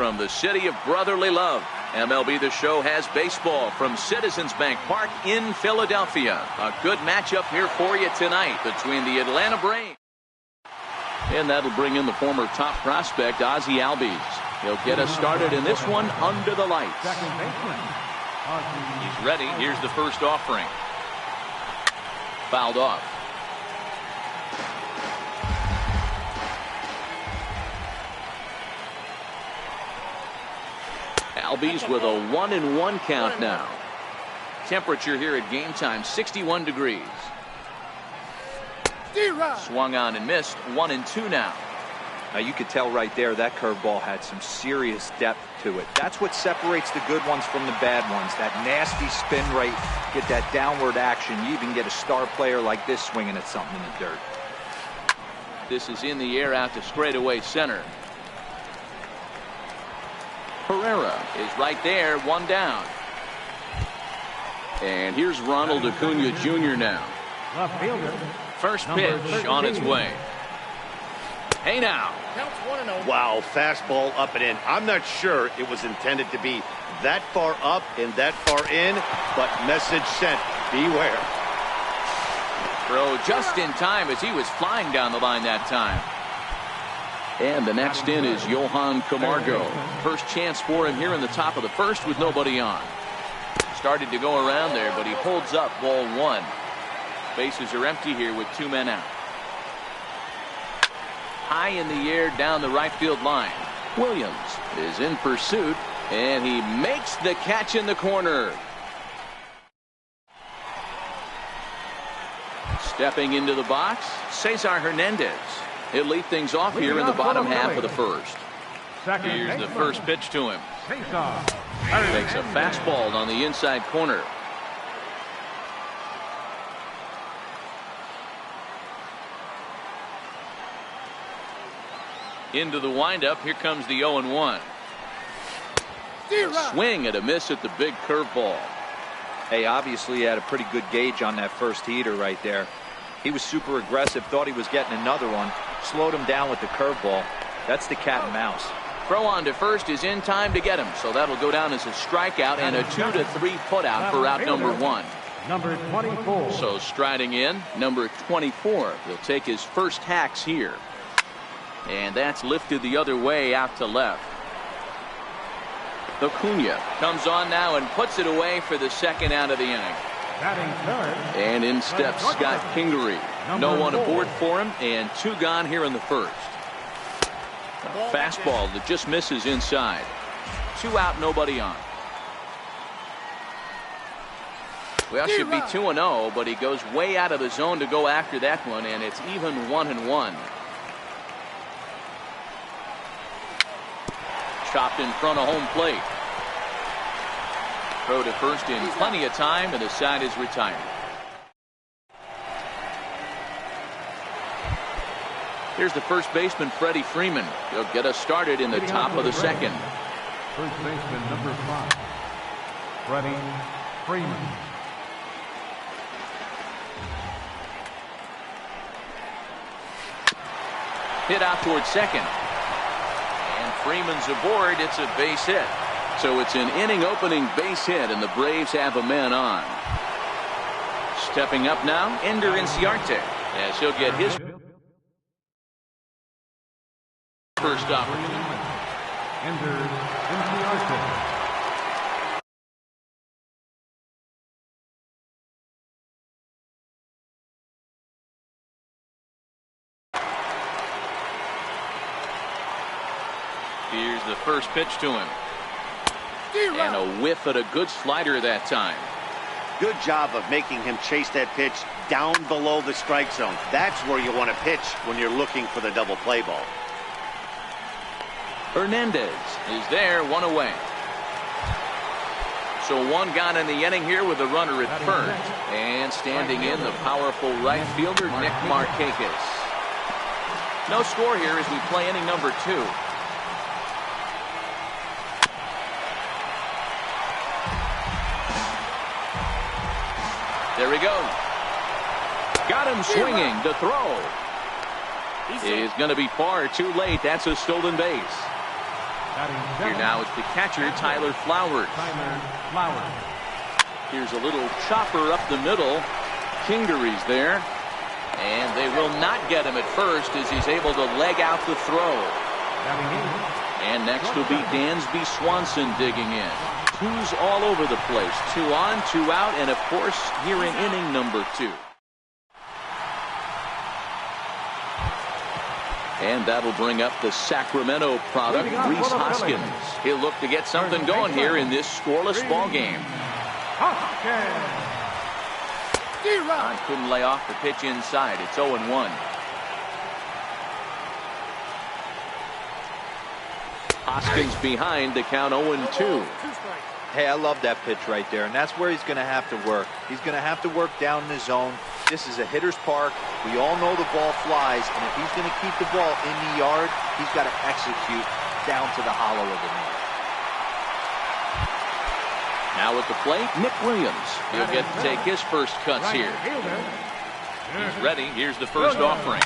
from the city of brotherly love. MLB The Show has baseball from Citizens Bank Park in Philadelphia. A good matchup here for you tonight between the Atlanta Braves. And that'll bring in the former top prospect, Ozzie Albies. He'll get us started in this one under the lights. He's ready. Here's the first offering. Fouled off. Albies with a 1-1 count now. Temperature here at game time, 61 degrees. Swung on and missed. 1-2 now. Now you could tell right there that curveball had some serious depth to it. That's what separates the good ones from the bad ones. That nasty spin rate, get that downward action. You even get a star player like this swinging at something in the dirt. This is in the air out to straightaway center. Herrera is right there, one down. And here's Ronald Acuna Jr. now. First pitch on its way. Hey now. Wow, fastball up and in. I'm not sure it was intended to be that far up and that far in, but message sent. Beware. Throw just in time as he was flying down the line that time. And the next in is Johan Camargo. First chance for him here in the top of the first with nobody on. Started to go around there, but he holds up ball one. Bases are empty here with 2 men out. High in the air down the right field line. Williams is in pursuit, and he makes the catch in the corner. Stepping into the box, Cesar Hernandez. He'll lead things off here in the bottom half of the first. Here's the first pitch to him. Makes a fastball on the inside corner. Into the windup. Here comes the 0-1. Swing and a miss at the big curveball. Hey, obviously he had a pretty good gauge on that first heater right there. He was super aggressive, thought he was getting another one, slowed him down with the curveball. That's the cat and mouse. Throw on to first is in time to get him, so that'll go down as a strikeout and a 2-3 putout for out number 1. Number 24. So striding in, number 24. He'll take his first hacks here. And that's lifted the other way out to left. Acuna comes on now and puts it away for the second out of the inning. And in steps Scott Kingery. No one aboard for him, and 2 gone here in the first. A fastball that just misses inside. 2 out, nobody on. Well, should be 2-0, but he goes way out of the zone to go after that one, and it's even 1-1. Chopped in front of home plate. Throw to first in plenty of time, and the side is retired. Here's the first baseman, Freddie Freeman. He'll get us started in the top of the second. First baseman, number 5, Freddie Freeman. Hit out towards second. And Freeman's aboard. It's a base hit. So it's an inning opening base hit, and the Braves have a man on. Stepping up now, Ender Inciarte, as he'll get his first opportunity. Ender Inciarte. Here's the first pitch to him. And a whiff at a good slider that time. Good job of making him chase that pitch down below the strike zone. That's where you want to pitch when you're looking for the double play ball. Hernandez is there, 1 away. So 1 gone in the inning here with a runner at first. And standing in, the powerful right fielder, Nick Markakis. No score here as we play inning number 2. There he goes. Got him swinging to throw. Is going to be far too late. That's a stolen base. Here now is the catcher, Tyler Flowers. Here's a little chopper up the middle. Kingery's there. And they will not get him at first as he's able to leg out the throw. And next will be Dansby Swanson digging in. Twos all over the place. 2 on, 2 out, and of course here in inning number 2. And that'll bring up the Sacramento product, Rhys Hoskins. He'll look to get something going here in this scoreless ball game. Couldn't lay off the pitch inside. It's 0-1. Hoskins behind to count 0-2. Hey, I love that pitch right there, and that's where he's going to have to work. He's going to have to work down in the zone. This is a hitter's park. We all know the ball flies, and if he's going to keep the ball in the yard, he's got to execute down to the hollow of the knee. Now at the plate, Nick Williams. He'll get to take his first cuts here. He's ready. Here's the first offering.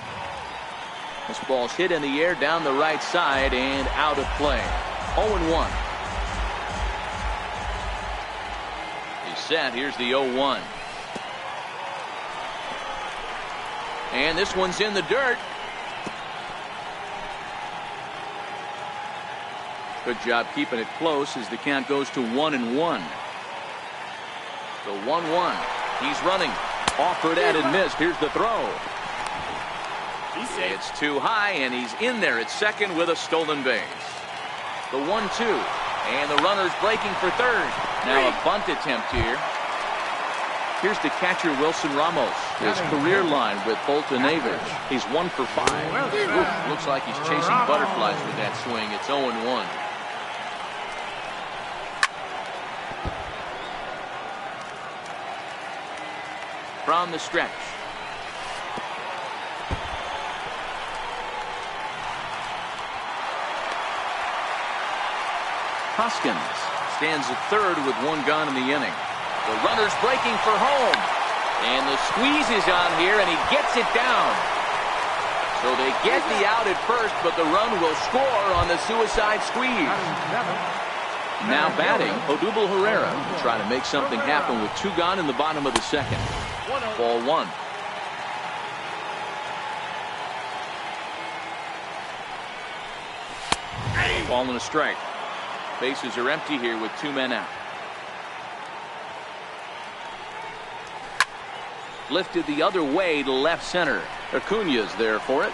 This ball's hit in the air down the right side and out of play. 0-1. He's set. Here's the 0-1. And this one's in the dirt. Good job keeping it close as the count goes to 1-1. So 1-1. He's running. Offered at and missed. Here's the throw. It's too high, and he's in there at second with a stolen base. The 1-2. And the runner's breaking for third. Now a bunt attempt here. Here's the catcher, Wilson Ramos. His career line with Bolton Avage. He's 1 for 5. Oof, looks like he's chasing butterflies with that swing. It's 0-1. From the stretch. Hoskins stands at third with 1 gone in the inning. The runner's breaking for home. And the squeeze is on here, and he gets it down. So they get the out at first, but the run will score on the suicide squeeze. Now batting, Odubel Herrera will try to make something happen with 2 gone in the bottom of the second. Ball 1. Ball and a strike. Bases are empty here with 2 men out. Lifted the other way to left center. Acuña's there for it.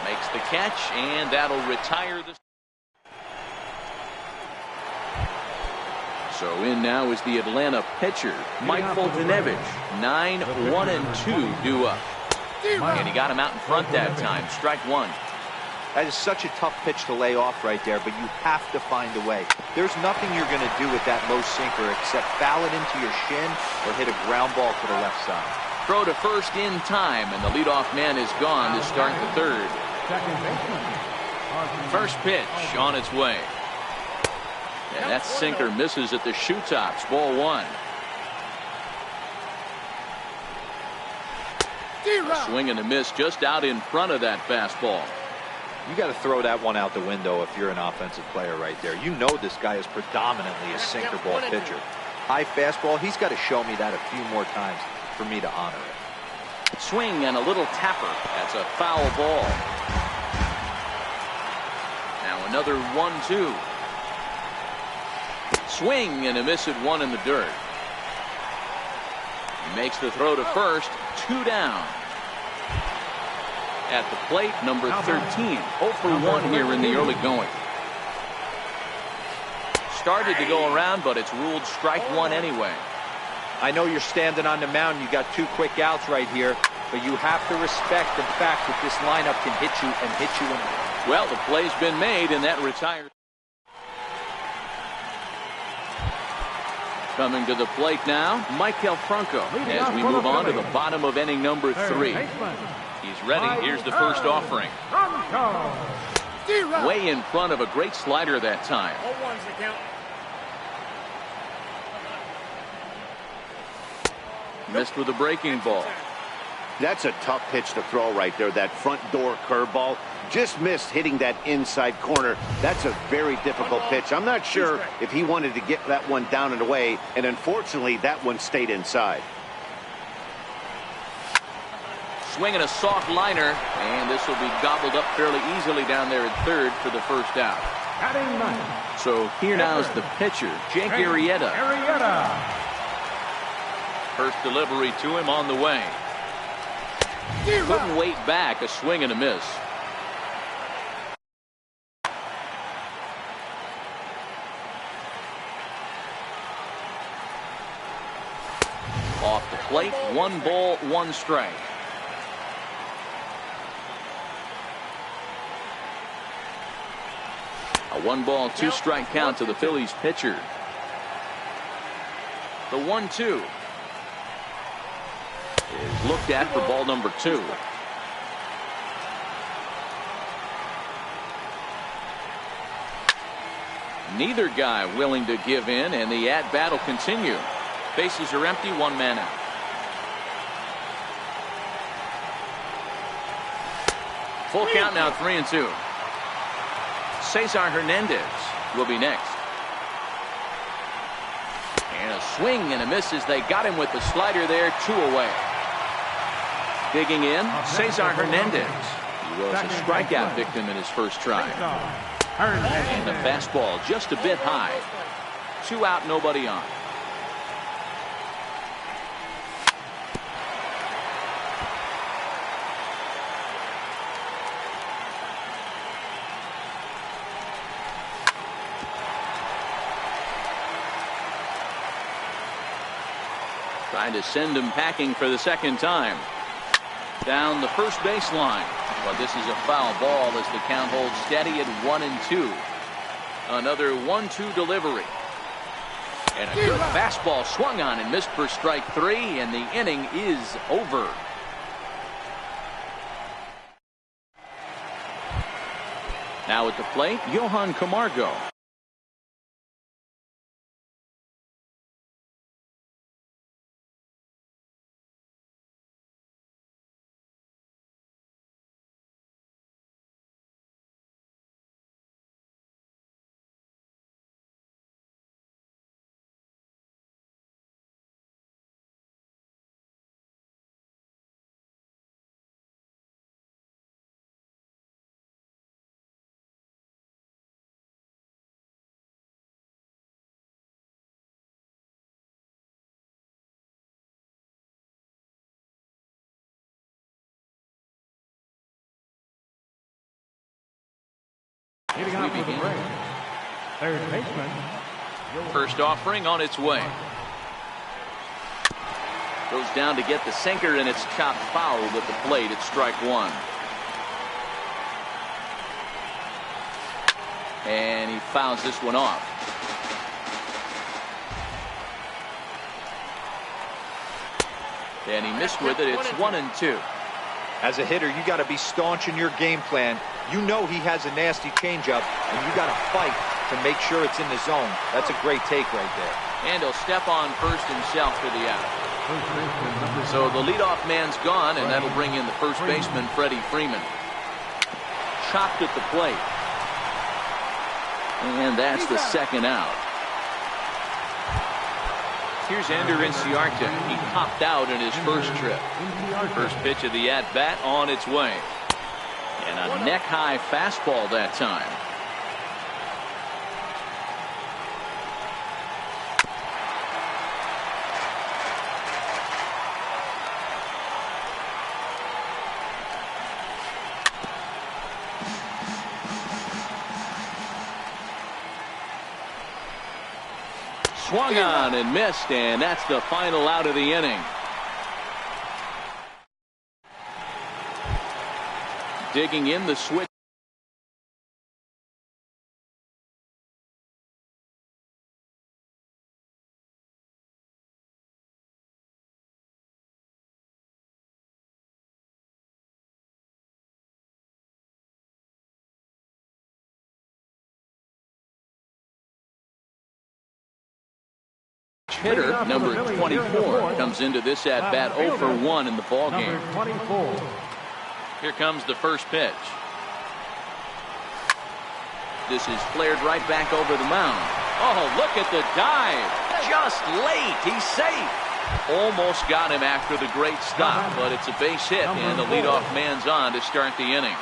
Makes the catch, and that'll retire the. So in now is the Atlanta pitcher, Mike Foltynewicz. 9-1-2 due up. And he got him out in front that time. Strike 1. That is such a tough pitch to lay off right there, but you have to find a way. There's nothing you're going to do with that low sinker except foul it into your shin or hit a ground ball to the left side. Throw to first in time, and the leadoff man is gone to start the third. First pitch on its way. And that sinker misses at the shoe tops. Ball 1. A swing and a miss just out in front of that fastball. You got to throw that one out the window if you're an offensive player right there. You know this guy is predominantly a sinker ball pitcher. High fastball, he's got to show me that a few more times for me to honor it. Swing and a little tapper. That's a foul ball. Now another 1-2. Swing and a miss at 1 in the dirt. He makes the throw to first. 2 down. At the plate, number 13. 0 for 1 here in the early going. Started to go around, but it's ruled strike 1 anyway. I know you're standing on the mound. You got 2 quick outs right here, but you have to respect the fact that this lineup can hit you and hit you. Well, the play's been made, and that retires. Coming to the plate now, Maikel Franco, as we move on to the bottom of inning number 3. He's ready. Here's the first offering. Way in front of a great slider that time. Missed with a breaking ball. That's a tough pitch to throw right there. That front door curveball just missed hitting that inside corner. That's a very difficult pitch. I'm not sure if he wanted to get that one down and away, and unfortunately that one stayed inside. Swinging a soft liner, and this will be gobbled up fairly easily down there at third for the first out. Batting ninth. So here now is the pitcher, Jake Arrieta. First delivery to him on the way. Couldn't wait back, a swing and a miss. Off the plate, 1 ball, 1 strike. A 1 ball, 2 strike count to the Phillies pitcher. The 1-2 is looked at for ball number 2. Neither guy willing to give in, and the at-bat will continue. Bases are empty, 1 man out. Full count now, 3-2. Cesar Hernandez will be next. And a swing and a miss as they got him with the slider there, 2 away. Digging in, Cesar Hernandez. He was a strikeout victim in his first try. And the fastball just a bit high. 2 out, nobody on. Trying to send him packing for the second time. Down the first baseline. But this is a foul ball as the count holds steady at 1-2. Another 1-2 delivery. And a good fastball swung on and missed for strike 3, and the inning is over. Now at the plate, Johan Camargo. Hitting out for the break. Third baseman. First offering on its way. Goes down to get the sinker, and it's chopped foul at the plate at strike 1. And he fouls this one off. And he missed with it. It's 1-2. As a hitter, you got to be staunch in your game plan. You know he has a nasty changeup, and you got to fight to make sure it's in the zone. That's a great take right there. And he'll step on first himself for the out. So the leadoff man's gone, and that'll bring in the first baseman, Freddie Freeman. Chopped at the plate. And that's the second out. Here's Ender Inciarte. He popped out in his first trip. First pitch of the at-bat on its way. And a neck-high fastball that time. Swung on and missed, and that's the final out of the inning. Digging in the switch. hitter, number 24, comes into this at-bat 0 for 1 in the ballgame. Here comes the first pitch. This is flared right back over the mound. Oh, look at the dive. Just late. He's safe. Almost got him after the great stop, but it's a base hit, and the leadoff man's on to start the inning.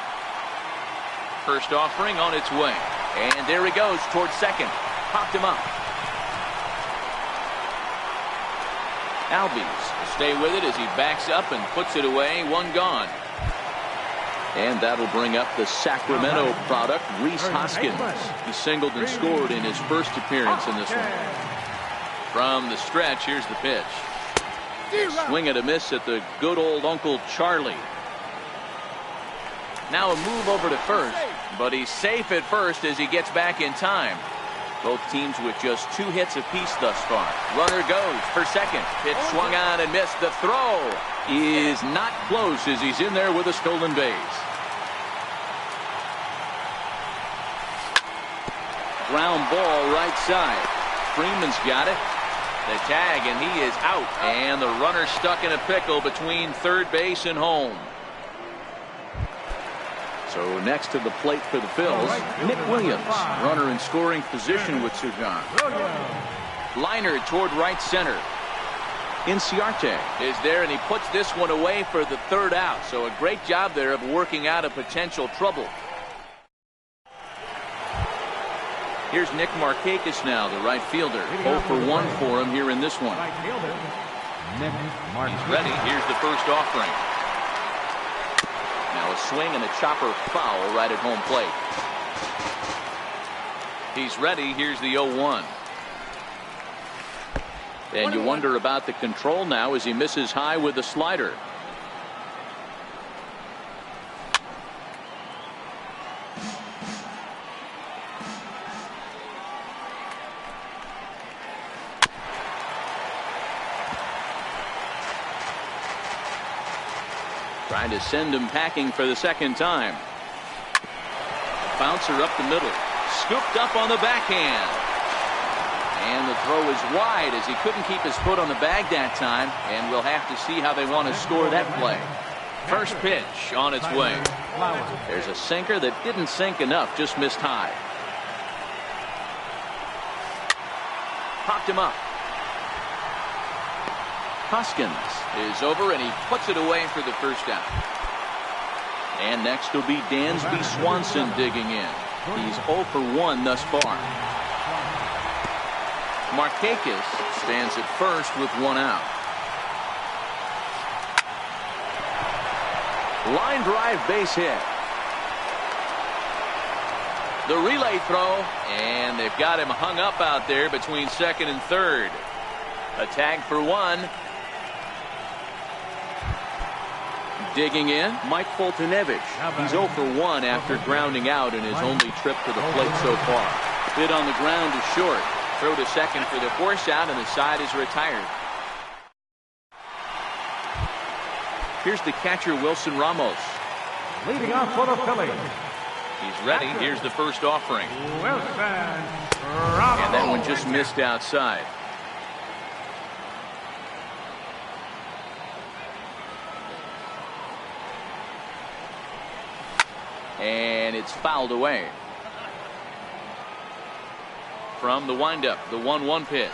First offering on its way. And there he goes towards second. Popped him up. Albies will stay with it as he backs up and puts it away. One gone. And that'll bring up the Sacramento product, Rhys Hoskins. He singled and scored in his first appearance in this one. From the stretch, here's the pitch. Swing and a miss at the good old Uncle Charlie. Now a move over to first, but he's safe at first as he gets back in time. Both teams with just 2 hits apiece thus far. Runner goes for second. Pitch swung on and missed. The throw is not close as he's in there with a stolen base. Ground ball right side. Freeman's got it. The tag, and he is out. And the runner stuck in a pickle between third base and home. So next to the plate for the Phils, Nick Williams, runner in scoring position with Sujan. Liner toward right center. Inciarte is there, and he puts this one away for the third out. So a great job there of working out a potential trouble. Here's Nick Markakis now, the right fielder. 0 for 1 for him here in this one. He's ready. Here's the first offering. Now a swing and a chopper foul right at home plate. He's ready. Here's the 0-1. And you wonder about the control now as he misses high with the slider. Trying to send him packing for the second time. Bouncer up the middle. Scooped up on the backhand. And the throw is wide as he couldn't keep his foot on the bag that time. And we'll have to see how they want to score that play. First pitch on its way. There's a sinker that didn't sink enough, just missed high. Popped him up. Hoskins is over, and he puts it away for the first out. And next will be Dansby Swanson digging in. He's 0 for 1 thus far. Markakis stands at first with 1 out. Line drive base hit. The relay throw, and they've got him hung up out there between second and third. A tag for 1. Digging in, Mike Foltynewicz. He's 0 for 1 after grounding out in his only trip to the plate so far. Hit on the ground to short. Throw to second for the force out, and the side is retired. Here's the catcher, Wilson Ramos. Leading off for the Phillies. He's ready. Here's the first offering. Wilson Ramos. And that one just missed outside. And it's fouled away. From the windup, the 1-1 pitch.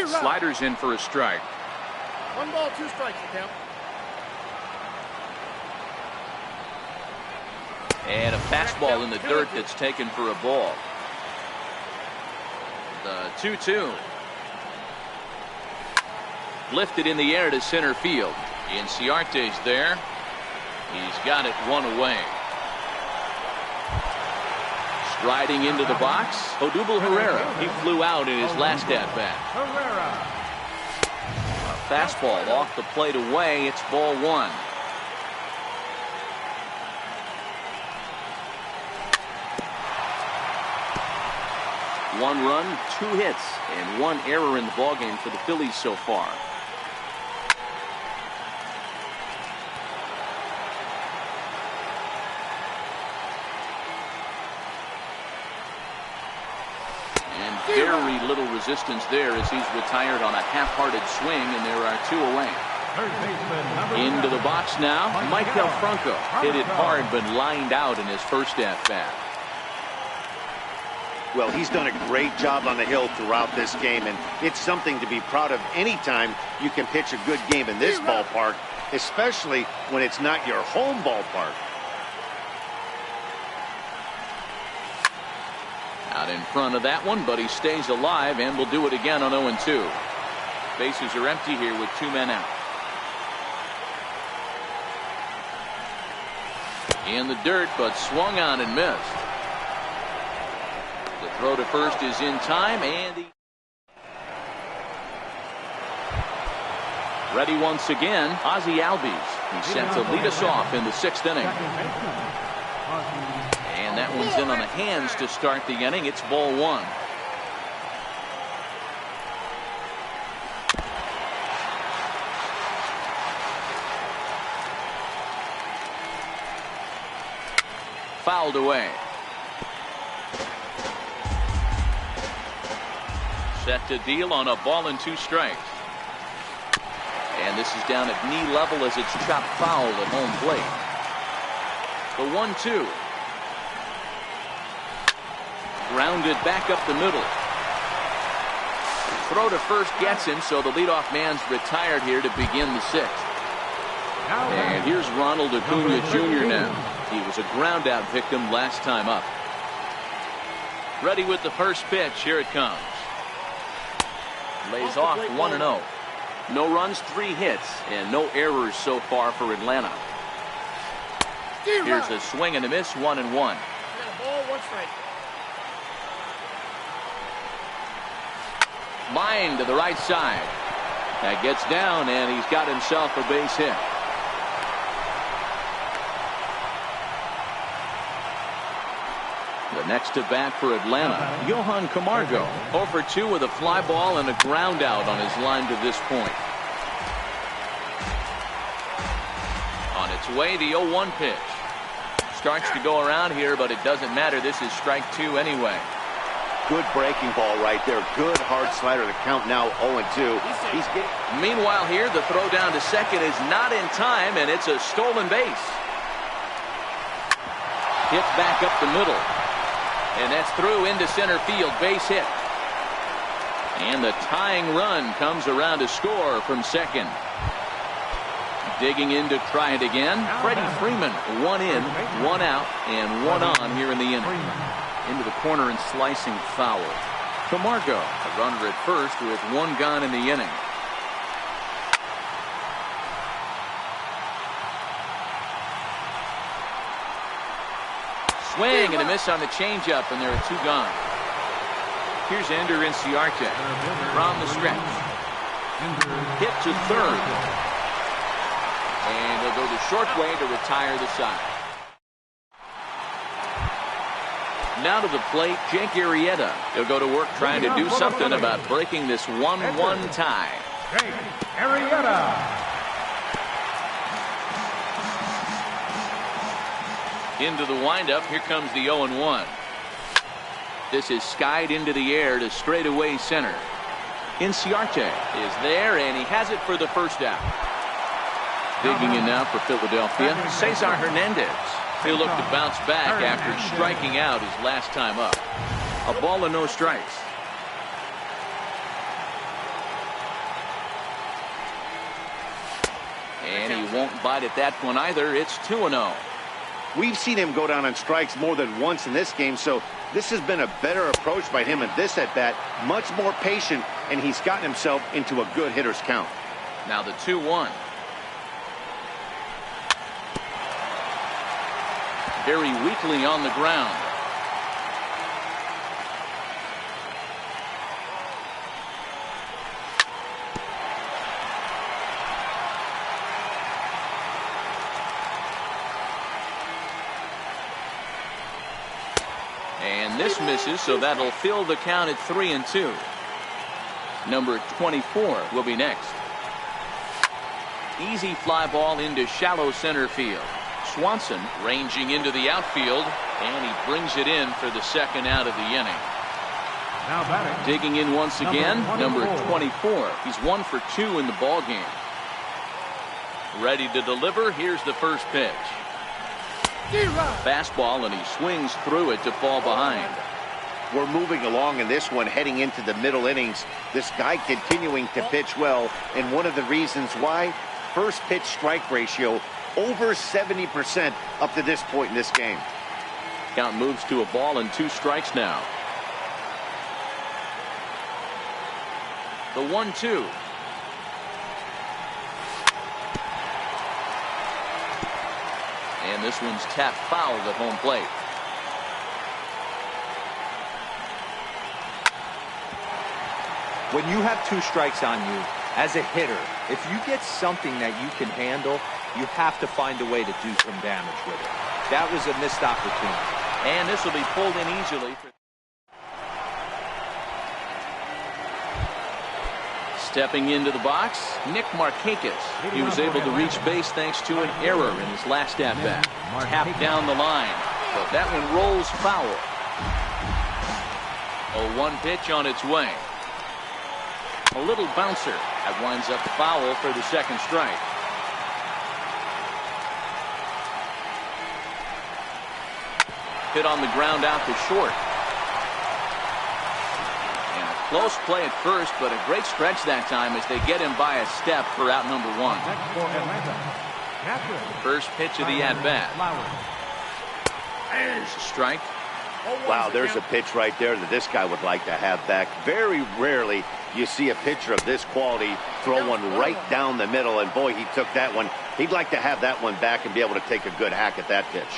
Sliders in for a strike. 1 ball, 2 strikes, count. And a fastball in the dirt that's taken for a ball. The 2-2. Lifted in the air to center field. Inciarte's there. He's got it 1 away. Striding into the box, Odubel Herrera. He flew out in his last at-bat. Herrera. A fastball off the plate away. It's ball 1. One run, 2 hits, and 1 error in the ballgame for the Phillies so far. Very little resistance there as he's retired on a half-hearted swing, and there are 2 away. Into the box now, Michael Franco hit it hard but lined out in his first at-bat. Well, he's done a great job on the hill throughout this game, and it's something to be proud of anytime you can pitch a good game in this ballpark, especially when it's not your home ballpark. Out in front of that one, but he stays alive and will do it again on 0-2. Bases are empty here with 2 men out. In the dirt, but swung on and missed. The throw to first is in time, and he ready once again. Ozzie Albies. He's set to lead us off in the 6th inning. And that one's in on the hands to start the inning. It's ball 1. Fouled away. Set to deal on a ball and 2 strikes. And this is down at knee level as it's chopped foul at home plate. The 1-2. Grounded back up the middle. Throw to first gets him, so the leadoff man's retired here to begin the 6th. And here's Ronald Acuna Jr. now. He was a ground out victim last time up. Ready with the first pitch. Here it comes. Lays off 1-0. No runs, 3 hits, and no errors so far for Atlanta. Here's a swing and a miss, 1-1. Ball, 1 strike. Line to the right side. That gets down, and he's got himself a base hit. The next at bat for Atlanta, Johan Camargo. 0 for 2 with a fly ball and a ground out on his line to this point. On its way, the 0-1 pitch. Starts to go around here, but it doesn't matter. This is strike 2 anyway. Good breaking ball right there. Good hard slider. The count now 0-2. Meanwhile here, the throw down to second is not in time, and it's a stolen base. Hit back up the middle. And that's through into center field. Base hit. And the tying run comes around to score from second. Digging in to try it again. Freddie Freeman. 1 in, 1 out, and 1 on here in the inning. Into the corner and slicing foul. Camargo, a runner at first with 1 gone in the inning. Swing and a miss on the changeup, and there are 2 gone. Here's Ender Inciarte from the stretch. Hit to third. And he'll go the short way to retire the side. Now to the plate, Jake Arrieta. He'll go to work trying to do something about breaking this 1-1 tie. Jake Arrieta. Into the windup. Here comes the 0-1. This is skied into the air to straightaway center. Inciarte is there, and he has it for the first out. Digging in now for Philadelphia, Cesar Hernandez. He'll look to bounce back after striking out his last time up. A ball and no strikes. And he won't bite at that one either. It's 2-0. We've seen him go down on strikes more than once in this game, so this has been a better approach by him at this at-bat. Much more patient, and he's gotten himself into a good hitter's count. Now the 2-1. Very weakly on the ground. And this misses, so that'll fill the count at 3-2. Number 24 will be next. Easy fly ball into shallow center field. Swanson ranging into the outfield, and he brings it in for the second out of the inning. Now batting. Digging in once again, number 24. He's 1 for 2 in the ball game. Ready to deliver. Here's the first pitch. Fastball, and he swings through it to fall behind. We're moving along in this one, heading into the middle innings. This guy continuing to pitch well, and one of the reasons why, first pitch strike ratio over 70% up to this point in this game. Count moves to a ball and 2 strikes now. The 1-2. And this one's tapped foul at home plate. When you have 2 strikes on you, as a hitter, if you get something that you can handle, you have to find a way to do some damage with it. That was a missed opportunity. And this will be pulled in easily. Stepping into the box, Nick Markakis. He was able to reach base thanks to an error in his last at-bat. Tapped down the line, but that one rolls foul. A 1 pitch on its way. A little bouncer. That winds up foul for the second strike. Hit on the ground out to short. And a close play at first, but a great stretch that time as they get him by a step for out number 1. First pitch of the at-bat. There's a strike. Wow, there's a pitch right there that this guy would like to have back. Very rarely you see a pitcher of this quality throw one right down the middle, and boy, he took that one. He'd like to have that one back and be able to take a good hack at that pitch.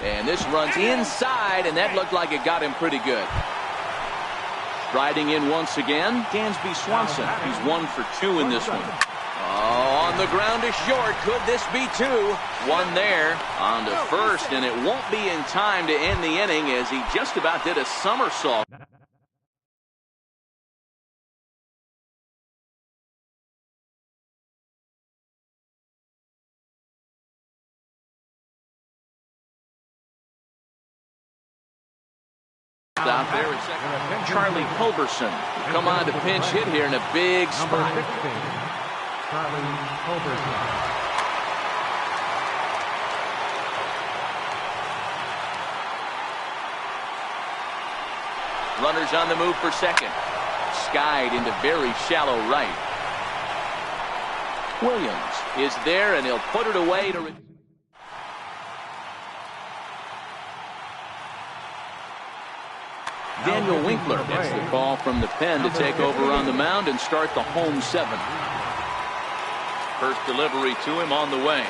And this runs inside, and that looked like it got him pretty good. Striding in once again, Dansby Swanson. He's 1 for 2 in this one. Oh, on the ground to short. Could this be 2? 1 there on to first, and it won't be in time to end the inning as he just about did a somersault. Out there at second, Charlie Culberson will come on to pinch hit here in a big spot. Charlie Culberson. Runners on the move for second. Skied into very shallow right. Williams is there, and he'll put it away to... Daniel Winkler gets the call from the pen to take over on the mound and start the home 7. First delivery to him on the way.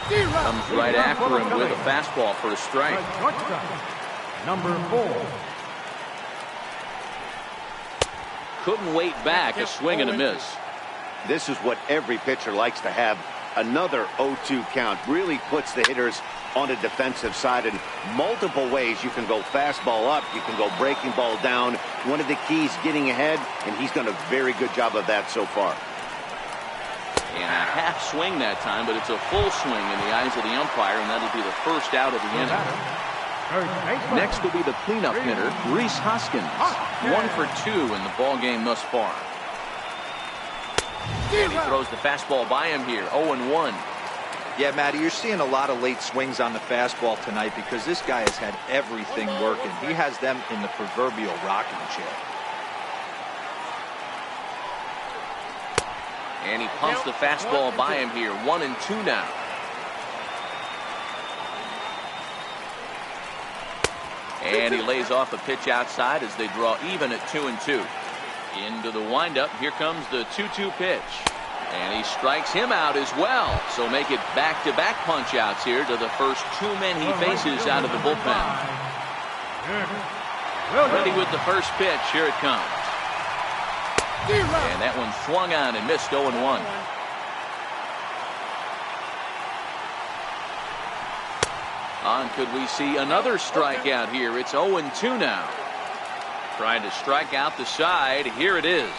Comes right after him with a fastball for a strike. Number 4. Couldn't wait back, a swing and a miss. This is what every pitcher likes to have. Another 0-2 count really puts the hitters on the defensive side in multiple ways. You can go fastball up, you can go breaking ball down. One of the keys, getting ahead, and he's done a very good job of that so far. And a half swing that time, but it's a full swing in the eyes of the umpire, and that'll be the first out of the inning. Next will be the cleanup hitter, Reese Hoskins. 1 for 2 in the ball game thus far. And he throws the fastball by him here, 0-1. Yeah, Matty, you're seeing a lot of late swings on the fastball tonight because this guy has had everything working. He has them in the proverbial rocking chair. And he pumps the fastball by him here, 1-2 now. And he lays off a pitch outside as they draw even at 2-2. Into the windup, here comes the 2-2 pitch. And he strikes him out as well. So make it back-to-back punch-outs here to the first 2 men he faces out of the bullpen. Ready with the first pitch. Here it comes. And that one swung on and missed, 0-1. On could we see another strikeout here? It's 0-2 now. Trying to strike out the side. Here it is.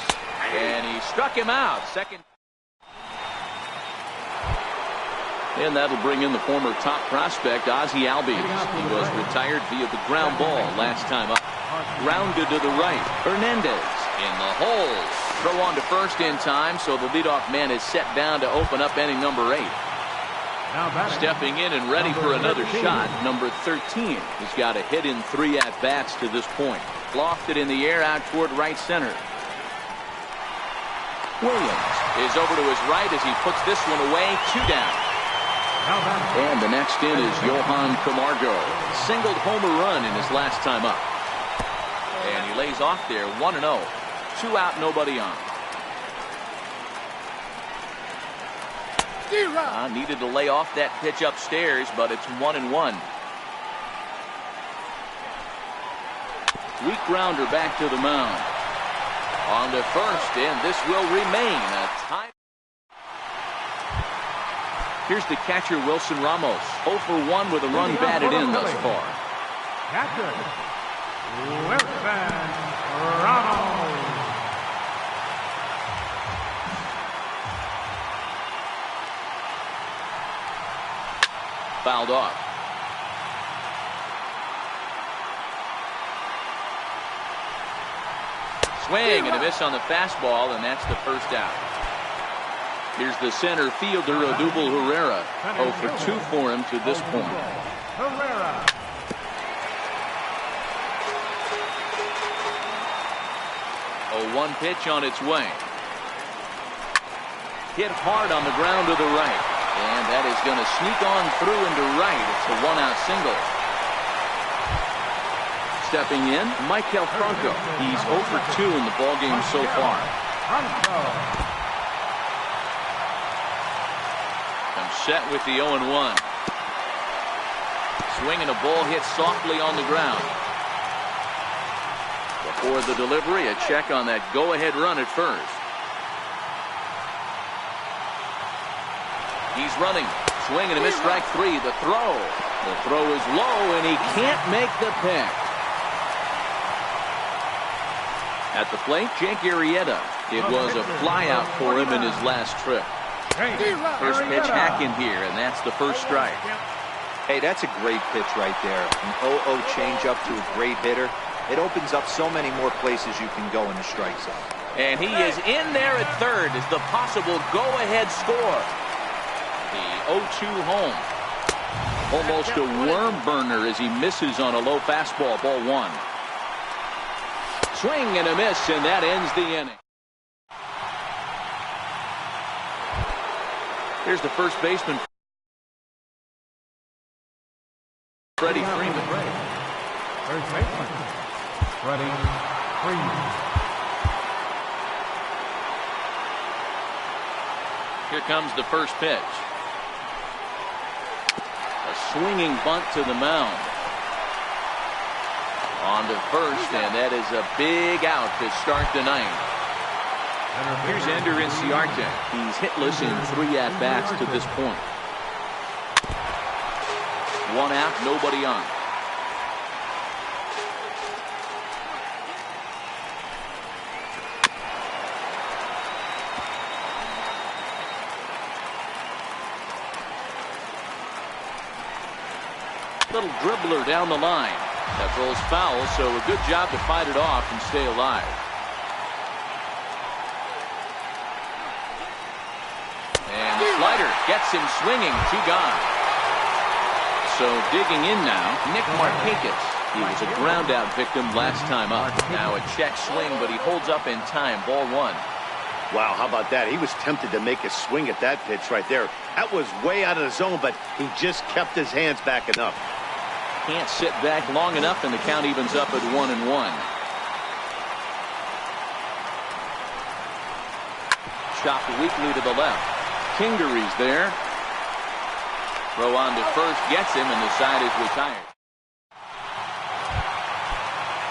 And he struck him out. Second. And that'll bring in the former top prospect, Ozzie Albies. He was retired via the ground ball last time up. Grounded to the right. Hernandez in the hole. Throw on to first in time, so the leadoff man is set down to open up inning number 8. Stepping in and ready for another shot, number 13. He's got a hit in 3 at-bats to this point. Lofted in the air out toward right center. Williams is over to his right as he puts this one away. 2 down. And the next in is Johan Camargo. Singled homer run in his last time up. And he lays off there 1-0. 2 out, nobody on. Needed to lay off that pitch upstairs, but it's 1-1. Weak grounder back to the mound. On to first, and this will remain a tie. Here's the catcher, Wilson Ramos. 0 for 1 with a run batted in thus far. Catcher, Wilson Ramos. Fouled off. Swing and a miss on the fastball, and that's the first out. Here's the center fielder, Odubel Herrera. 0 for 2 for him to this point. Herrera. 0-1 pitch on its way. Hit hard on the ground to the right. And that is going to sneak on through into right. It's a 1-out single. Stepping in, Michael Franco. He's 0 for 2 in the ballgame so far. I'm set with the 0-1. Swinging a ball hit softly on the ground. Before the delivery, a check on that go-ahead run at first. He's running. Swing and a miss, strike 3. The throw. The throw is low, and he can't make the pick. At the plate, Jake Arrieta. It was a flyout for him in his last trip. First pitch hack in here, and that's the first strike. Hey, that's a great pitch right there. An 0-0 changeup to a great hitter. It opens up so many more places you can go in the strike zone. And he is in there at third as the possible go-ahead score. The 0-2 home. Almost a worm burner as he misses on a low fastball, ball 1. Swing and a miss, and that ends the inning. Here's the first baseman, Freddie Freeman. First baseman, Freddie Freeman. Here comes the first pitch. A swinging bunt to the mound. On to first, and that is a big out to start the ninth. Here's Ender Inciarte. He's hitless in 3 at-bats to this point. 1 out, nobody on. Little dribbler down the line. That rolls foul, so a good job to fight it off and stay alive. And the slider gets him swinging. 2 gone. So digging in now, Nick Markakis. He was a ground out victim last time up. Now a check swing, but he holds up in time. Ball 1. Wow, how about that? He was tempted to make a swing at that pitch right there. That was way out of the zone, but he just kept his hands back enough. Can't sit back long enough, and the count evens up at 1-1. Chopped weakly to the left. Kingery's there. Throw on to first, gets him, and the side is retired.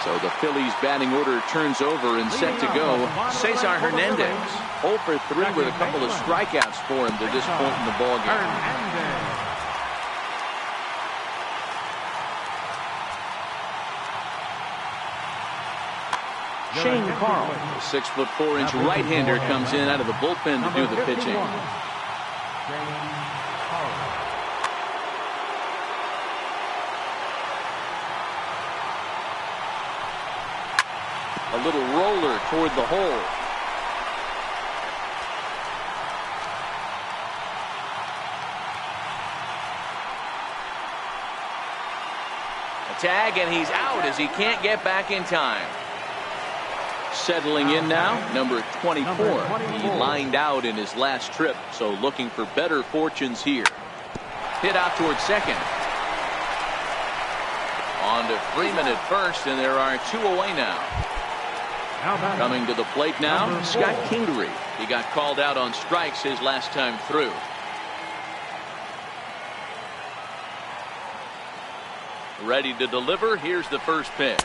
So the Phillies batting order turns over and set to go. Cesar Hernandez, 0 for 3 with a couple of strikeouts for him to this point in the ballgame. Shane Carl, the 6'4" right-hander, comes in out of the bullpen to do the pitching. A little roller toward the hole. A tag, and he's out as he can't get back in time. Settling in now, number 24. He lined out in his last trip, so looking for better fortunes here. Hit out towards second. On to Freeman at first, and there are 2 away now. Coming to the plate now, Scott Kingery. He got called out on strikes his last time through. Ready to deliver. Here's the first pitch.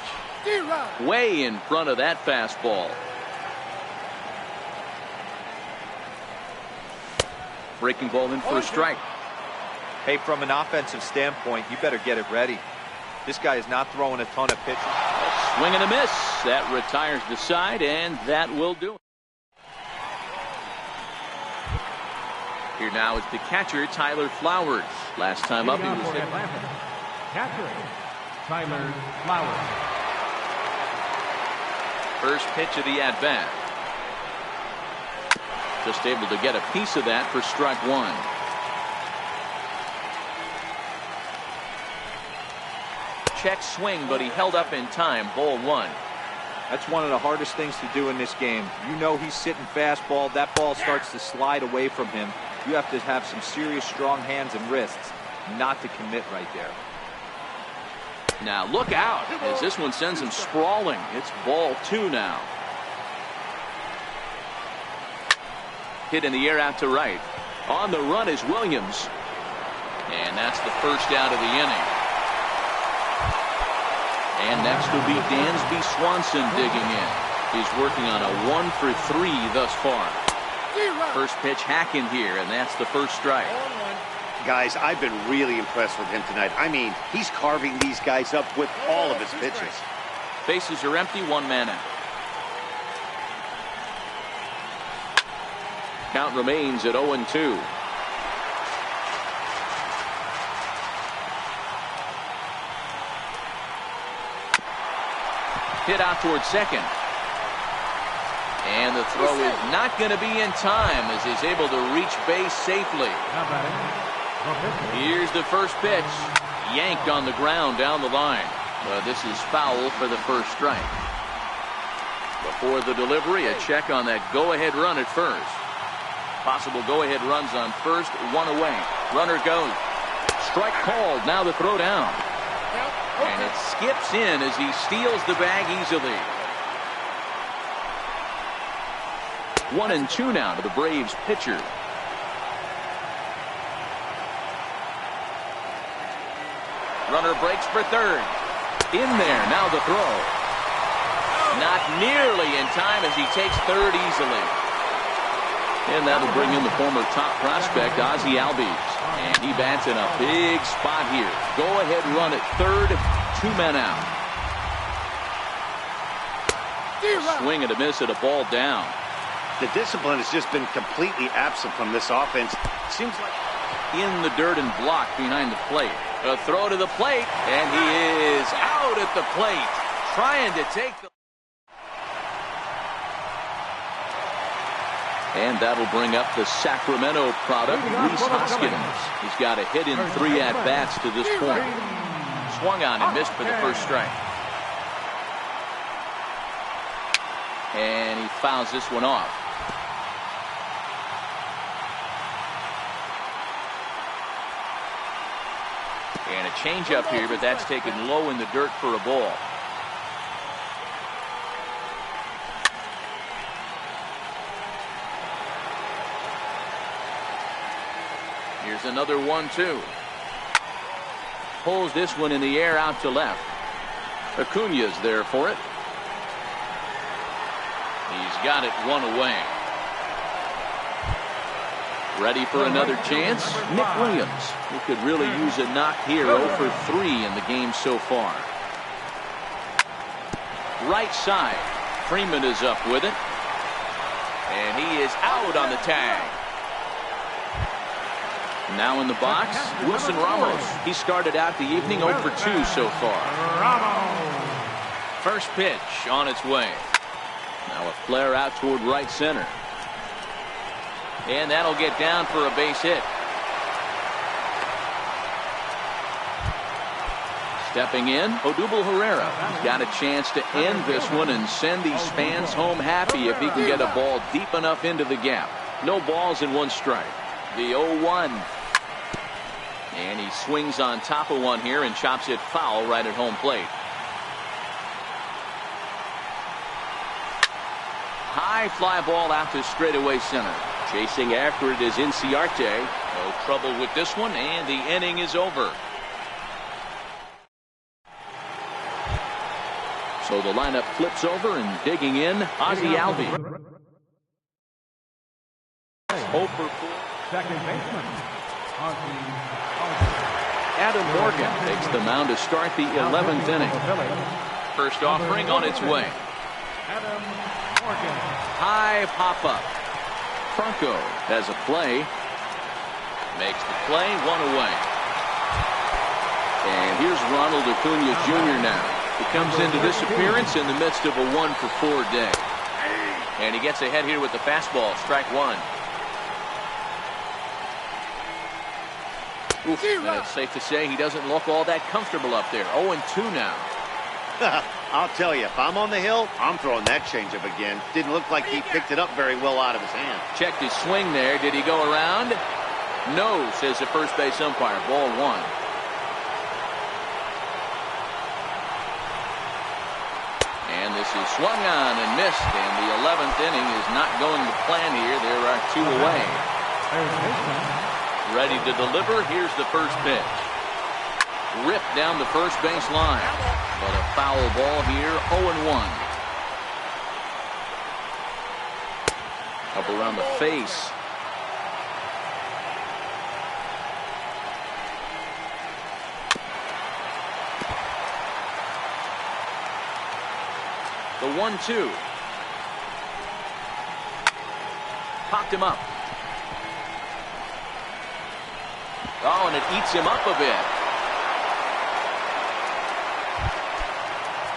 Way in front of that fastball. Breaking ball in for a strike. Hey, from an offensive standpoint, you better get it ready. This guy is not throwing a ton of pitches. Swing and a miss. That retires the side, and that will do it. Here now is the catcher, Tyler Flowers. Last time up, he was hit. Catcher, Tyler Flowers. First pitch of the at-bat. Just able to get a piece of that for strike 1. Check swing, but he held up in time. Ball 1. That's one of the hardest things to do in this game. You know he's sitting fastball. That ball starts to slide away from him. You have to have some serious strong hands and wrists not to commit right there. Now look out as this one sends him sprawling. It's ball 2 now. Hit in the air out to right. On the run is Williams. And that's the first out of the inning. And next will be Dansby Swanson digging in. He's working on a 1 for 3 thus far. First pitch hacking here, and that's the first strike. Guys, I've been really impressed with him tonight. I mean, he's carving these guys up with all of his pitches. Bases are empty, 1 man out. Count remains at 0-2. Hit out towards second. And the throw is not going to be in time as he's able to reach base safely. Here's the first pitch. Yanked on the ground down the line. But this is foul for the first strike. Before the delivery, a check on that go-ahead run at first. Possible go-ahead runs on first, 1 away. Runner goes. Strike called. Now the throw down. And it skips in as he steals the bag easily. 1-2 now to the Braves pitcher. Runner breaks for third. In there, now the throw. Not nearly in time as he takes third easily. And that'll bring in the former top prospect, Ozzie Albies. And he bats in a big spot here. Go-ahead run at third, 2 men out. Swing and a miss at a ball down. The discipline has just been completely absent from this offense. Seems like in the dirt and blocked behind the plate. A throw to the plate, and he is out at the plate, trying to take the... And that'll bring up the Sacramento product, Rhys Hoskins. He's got a hit in 3 at-bats to this point. Swung on and missed for the first strike. And he fouls this one off. And a changeup here, but that's taken low in the dirt for a ball. Here's another 1-2. Pulls this one in the air out to left. Acuna's there for it. He's got it 1 away. Ready for another chance? Nick Williams, who could really use a knock here. 0 for 3 in the game so far. Right side. Freeman is up with it. And he is out on the tag. Now in the box, Wilson Ramos. He started out the evening 0 for 2 so far. First pitch on its way. Now a flare out toward right center. And that'll get down for a base hit. Stepping in, Odubel Herrera. He's got a chance to end this one and send these fans home happy if he can get a ball deep enough into the gap. No balls and 1 strike. The 0-1. And he swings on top of one here and chops it foul right at home plate. High fly ball out to straightaway center. Chasing after it is Inciarte. No trouble with this one, and the inning is over. So the lineup flips over, and digging in, Ozzie Albies. 0 for 4. Second baseman, Adam Morgan takes the mound to start the 11th inning. First offering on its way. Adam Morgan. High pop-up. Franco has a play. Makes the play, 1 away. And here's Ronald Acuna Jr. now. He comes into this appearance in the midst of a 1 for 4 day. And he gets ahead here with the fastball, strike 1. Oof, and it's safe to say he doesn't look all that comfortable up there. 0-2 now. I'll tell you, if I'm on the hill, I'm throwing that changeup again. Didn't look like he picked it up very well out of his hand. Checked his swing there. Did he go around? No, says the first base umpire. Ball 1. And this is swung on and missed, and the 11th inning is not going to plan here. There are 2 away. Ready to deliver. Here's the first pitch. Ripped down the first base line. But a foul ball here, 0-1. Up around the face. The 1-2. Popped him up. Oh, and it eats him up a bit.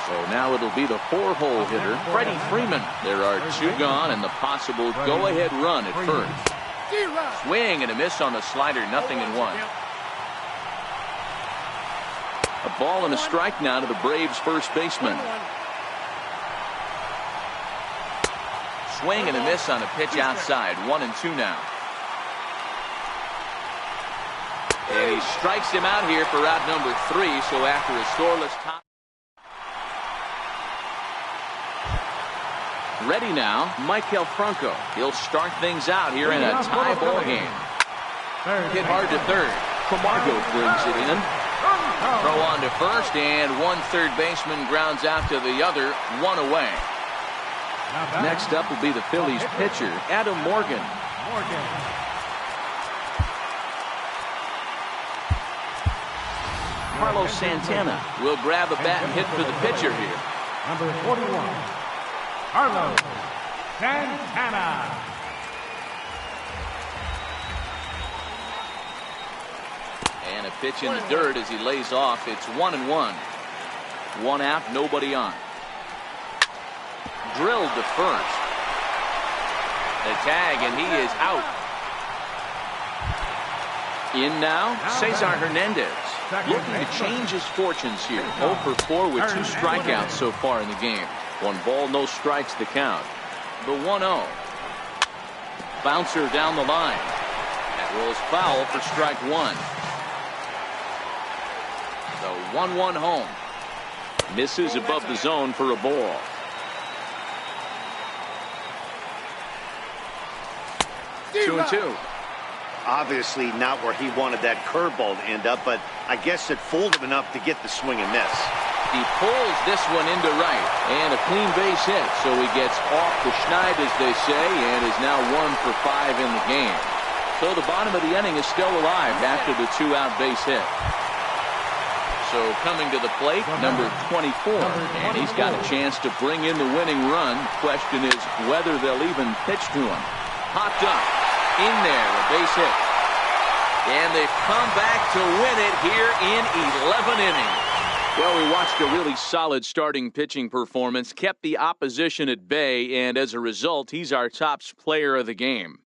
So now it'll be the 4-hole hitter, Freddie Freeman. There are 2 gone and the possible go-ahead run at first. Swing and a miss on the slider, 0-1. A ball and a strike now to the Braves' first baseman. Swing and a miss on a pitch outside, 1-2 now. And he strikes him out here for out number 3. So after a scoreless top. Ready now, Maikel Franco. He'll start things out here in a tie ball game. Hit hard to third. Camargo brings it in. Throw on to first, and 1 third baseman grounds out to the other, 1 away. Next up will be the Phillies pitcher, Adam Morgan. Carlos Santana will grab a bat and hit for the pitcher here. Number 41, Carlos Santana. And a pitch in the dirt as he lays off. It's 1-1. 1 out, nobody on. Drilled to first. The tag, and he is out. In now, Cesar Hernandez. Looking to change his fortunes here. 0 for 4 with 2 strikeouts so far in the game. 1 ball, no strikes the count. The 1-0. Bouncer down the line. That rolls foul for strike 1. The 1-1 home. Misses above the zone for a ball. 2-2. Obviously not where he wanted that curveball to end up, but I guess it fooled him enough to get the swing and miss. He pulls this one into right, and a clean base hit, so he gets off the schneid, as they say, and is now 1 for 5 in the game. So the bottom of the inning is still alive after the 2-out base hit. So coming to the plate, number 24, and he's got a chance to bring in the winning run. Question is whether they'll even pitch to him. Popped up. In there, a base hit. And they've come back to win it here in 11 innings. Well, we watched a really solid starting pitching performance, kept the opposition at bay, and as a result, he's our top player of the game.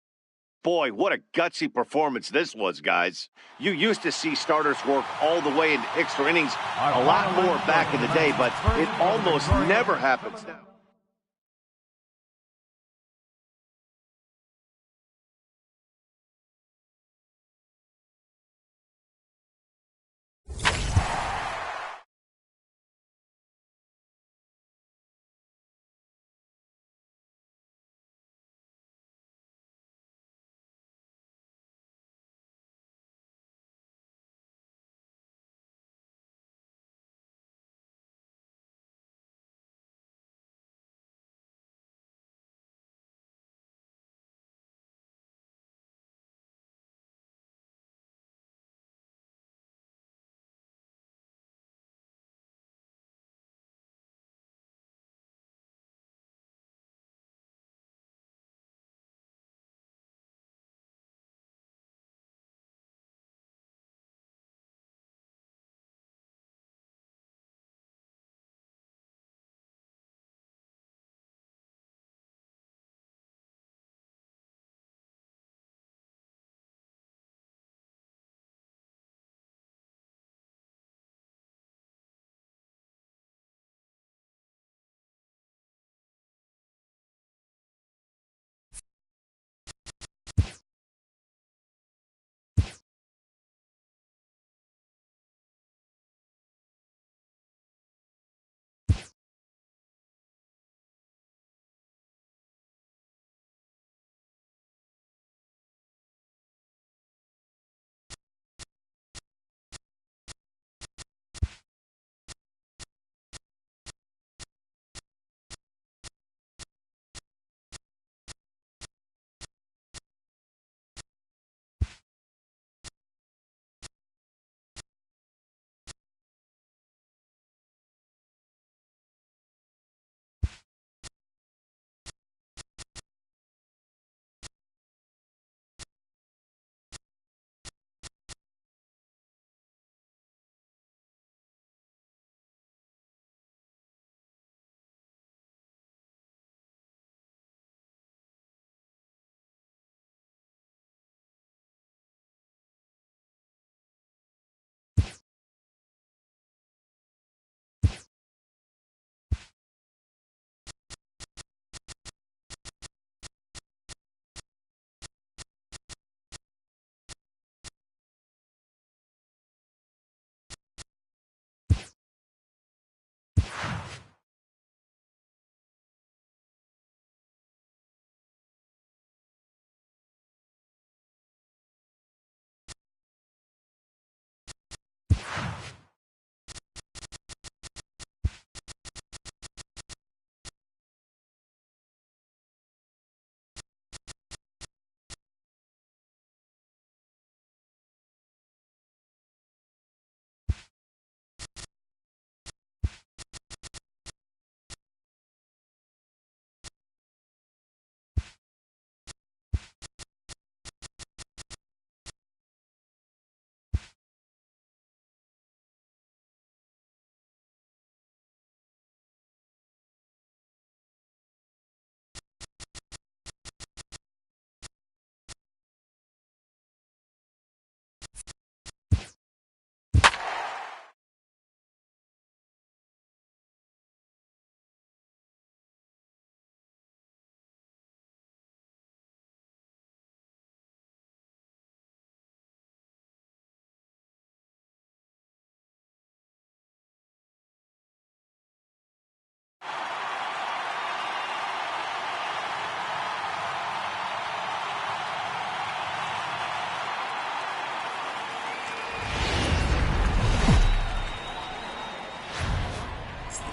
Boy, what a gutsy performance this was, guys. You used to see starters work all the way into extra innings a lot more back in the day, but it almost never happens now.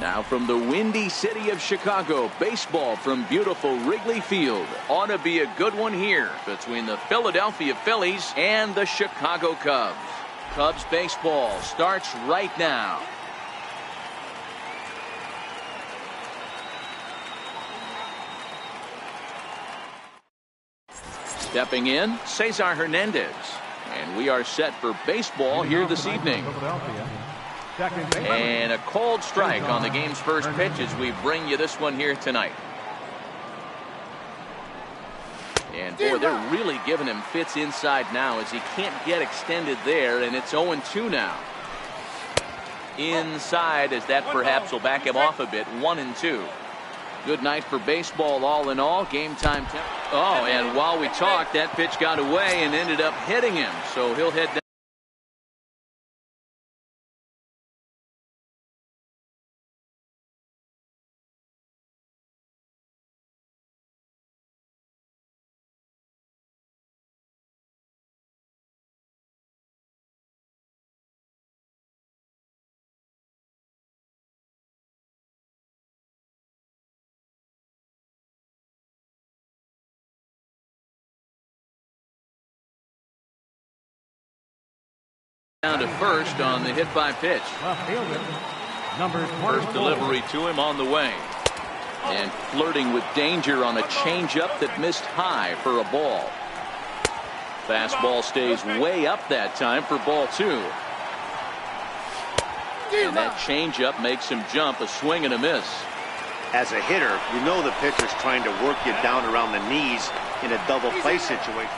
Now from the windy city of Chicago, baseball from beautiful Wrigley Field. Ought to be a good one here between the Philadelphia Phillies and the Chicago Cubs. Cubs baseball starts right now. Stepping in, Cesar Hernandez. And we are set for baseball here this evening. And a cold strike on the game's first pitch as we bring you this one here tonight. And boy, they're really giving him fits inside now as he can't get extended there, and it's 0-2 now. Inside as that perhaps will back him off a bit. 1-2. Good night for baseball all in all. Game time. Oh, and while we talked, that pitch got away and ended up hitting him. So he'll head down. Down to first on the hit by pitch. First delivery to him on the way. And flirting with danger on a changeup that missed high for a ball. Fastball stays way up that time for ball 2. And that changeup makes him jump. A swing and a miss. As a hitter, you know the pitcher's trying to work you down around the knees in a double play situation.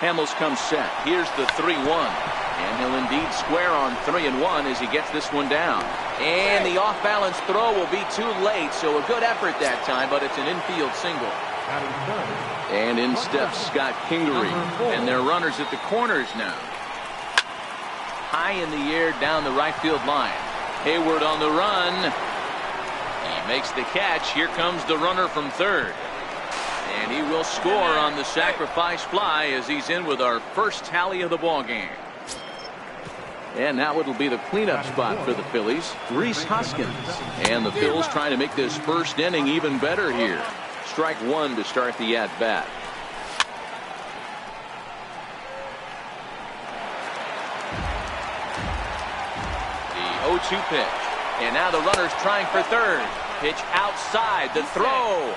Hamels comes set. Here's the 3-1. And he'll indeed square on 3-1 as he gets this one down. And the off-balance throw will be too late, so a good effort that time, but it's an infield single. And in steps Scott Kingery. And their runners at the corners now. High in the air down the right field line. Hayward on the run. He makes the catch. Here comes the runner from third. And he will score on the sacrifice fly as he's in with our first tally of the ball game. And now it'll be the cleanup spot for the Phillies, Rhys Hoskins. And the Phils trying to make this first inning even better here. Strike one to start the at-bat. The 0-2 pitch. And now the runner's trying for third. Pitch outside. The throw.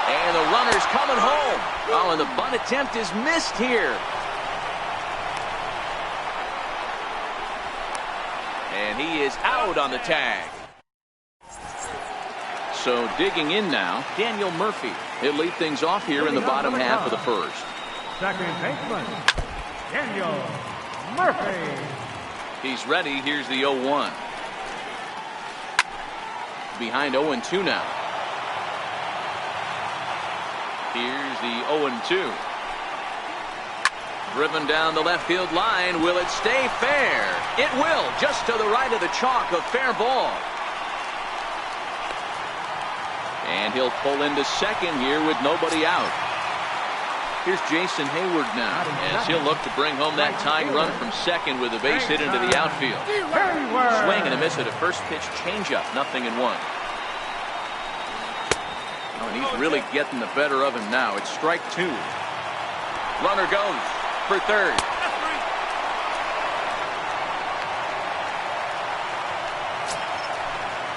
And the runner's coming home. Oh, and the bunt attempt is missed here. And he is out on the tag. So digging in now, Daniel Murphy. He'll lead things off here in the bottom half of the first. Second baseman, Daniel Murphy. He's ready. Here's the 0-1. Behind 0-2 now. Here's the 0-2. Driven down the left field line. Will it stay fair? It will. Just to the right of the chalk. A fair ball. And he'll pull into second here with nobody out. Here's Jason Hayward now as he'll look to bring home that tying run from second with a base hit into the outfield. Swing and a miss at a first pitch changeup. 0-1. Oh, and he's really getting the better of him now. It's strike two. Runner goes for third.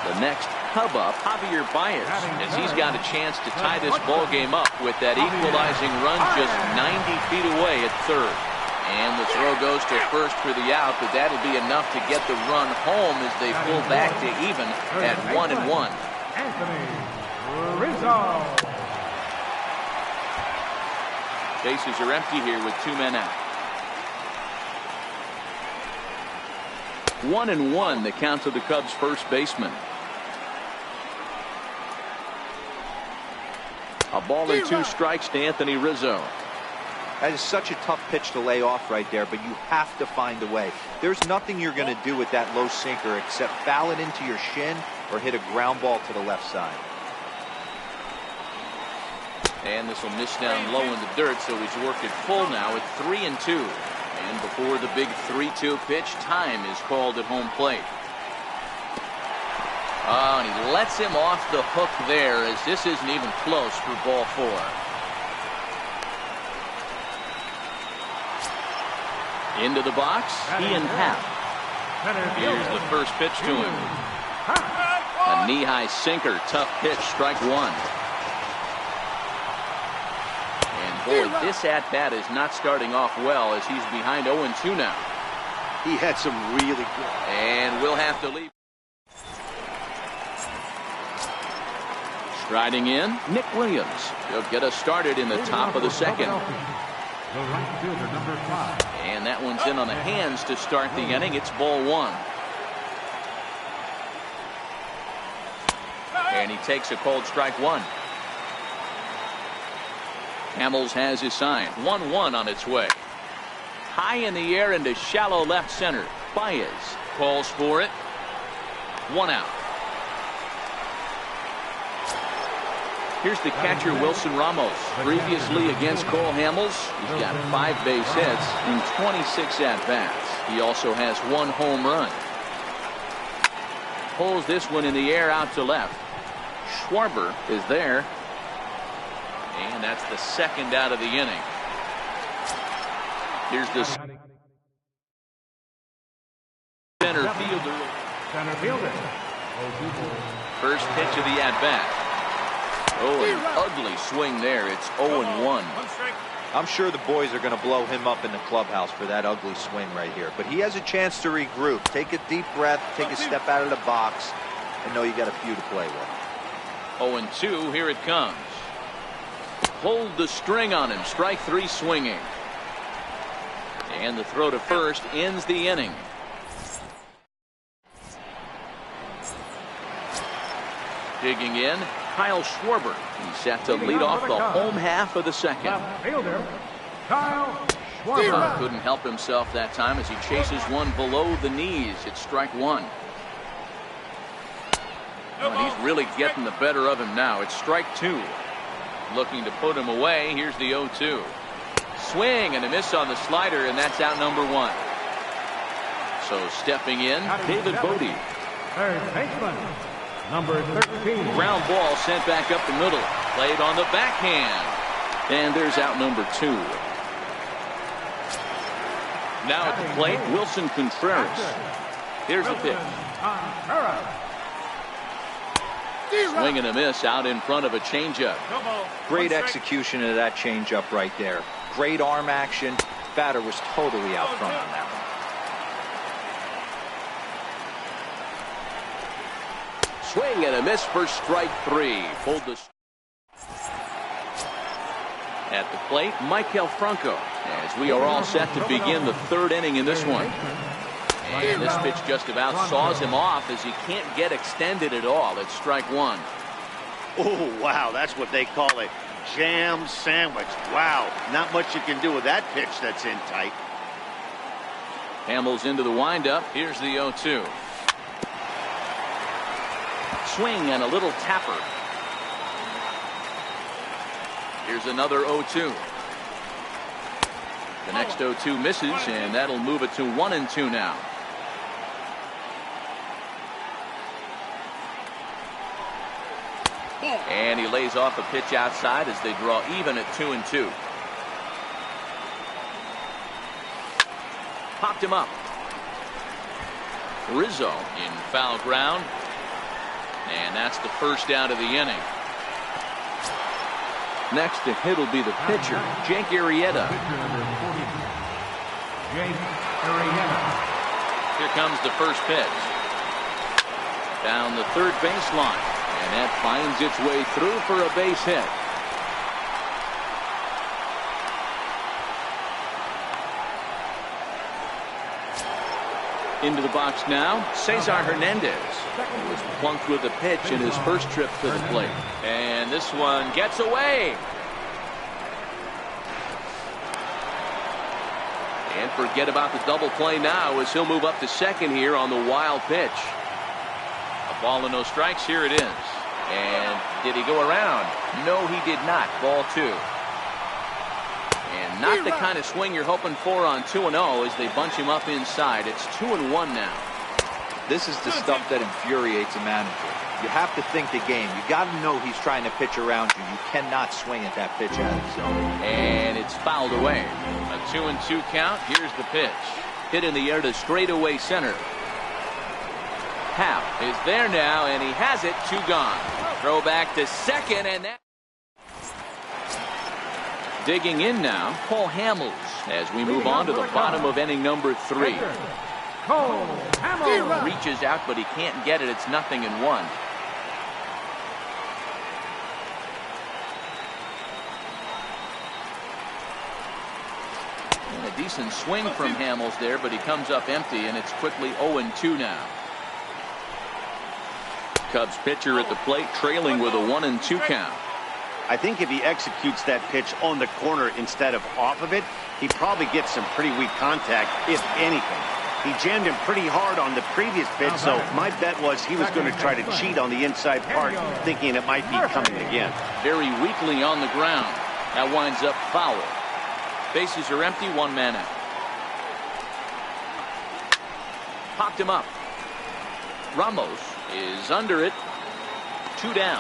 The next hub up, Javier Baez, as he's got a chance to tie this ball game up with that equalizing run just 90 feet away at third. And the throw goes to first for the out, but that'll be enough to get the run home as they pull back to even at 1-1. Bases are empty here with 2 men out. 1-1 the count to the Cubs first baseman. A ball and 2 strikes to Anthony Rizzo. That is such a tough pitch to lay off right there, but you have to find a way. There's nothing you're going to do with that low sinker except foul it into your shin or hit a ground ball to the left side. And this will miss down low in the dirt, so he's worked it full now at 3-2. And before the big 3-2 pitch, time is called at home plate. Oh, and he lets him off the hook there as this isn't even close for ball 4. Into the box, Ian Happ. Here's the first pitch to him. A knee-high sinker, tough pitch, strike one. And Boy, this at-bat is not starting off well as he's behind 0-2 now. He had some really good. And we'll have to leave. Striding in, Nick Williams. He'll get us started in the top of the second. The right fielder, number 5. And that one's in on the hands to start the inning. It's ball 1. And he takes a cold strike 1. Hamels has his sign. 1-1 on its way. High in the air into shallow left center. Baez calls for it. 1 out. Here's the catcher, Wilson Ramos. Previously against Cole Hamels, he's got 5 base hits in 26 at-bats. He also has 1 home run. Pulls this one in the air out to left. Schwarber is there. And that's the second out of the inning. Here's the center fielder. Center fielder. First pitch of the at-bat. Oh, an ugly swing there. It's 0-1. I'm sure the boys are going to blow him up in the clubhouse for that ugly swing right here. But he has a chance to regroup. Take a deep breath, take a step out of the box, and know you got a few to play with. 0-2, here it comes. Pulled the string on him. Strike 3 swinging. And the throw to first ends the inning. Digging in, Kyle Schwarber. He's set to lead off the home half of the second. Fielder, Kyle Schwarber. Couldn't help himself that time as he chases one below the knees. It's strike 1. And he's really getting the better of him now. It's strike 2. Looking to put him away. Here's the 0-2. Swing and a miss on the slider, and that's out number 1. So stepping in, David Bodie. Third baseman, number 13. Ground ball sent back up the middle. Played on the backhand. And there's out number 2. Now at the plate, Wilson Contreras. Here's the pitch. Swing and a miss out in front of a changeup. Great execution of that changeup right there. Great arm action. Batter was totally out front on that one. Swing and a miss for strike 3. Pulled the. At the plate, Maikel Franco. As we are all set to begin the 3rd inning in this one. And this pitch just about saws him off as he can't get extended at all. It's strike 1. Oh, wow. That's what they call a jam sandwich. Wow. Not much you can do with that pitch that's in tight. Hamels into the windup. Here's the 0-2. Swing and a little tapper. Here's another 0-2. The next 0-2 misses, and that'll move it to 1-2 now. And he lays off a pitch outside as they draw even at 2-2. Popped him up. Rizzo in foul ground. And that's the first out of the inning. Next to hit will be the pitcher, Jake Arrieta. Here comes the first pitch. Down the third baseline. And that finds its way through for a base hit. Into the box now, Cesar Hernandez. He was plunked with a pitch in his first trip to the plate. And this one gets away. And forget about the double play now as he'll move up to second here on the wild pitch. A ball and no strikes. Here it is. And did he go around? No, he did not. Ball 2. And not the kind of swing you're hoping for on 2-0 as they bunch him up inside. It's 2-1 now. This is the stuff that infuriates a manager. You have to think the game. You got to know he's trying to pitch around you. You cannot swing at that pitch out of the zone. And it's fouled away. A 2-2 count. Here's the pitch. Hit in the air to straightaway center. Happ is there now, and he has it. 2 gone. Throw back to second, and that. Digging in now, Paul Hamels, as we move on to the bottom of inning number 3. Reaches out, but he can't get it. It's 0-1. And a decent swing from Hamels there, but he comes up empty, and it's quickly 0-2 now. Cubs pitcher at the plate, trailing with a 1-2 count. I think if he executes that pitch on the corner instead of off of it, he probably gets some pretty weak contact, if anything. He jammed him pretty hard on the previous pitch, so my bet was he was going to try to cheat on the inside part, thinking it might be coming again. Very weakly on the ground. That winds up foul. Bases are empty, 1 man out. Popped him up. Ramos is under it. 2 down.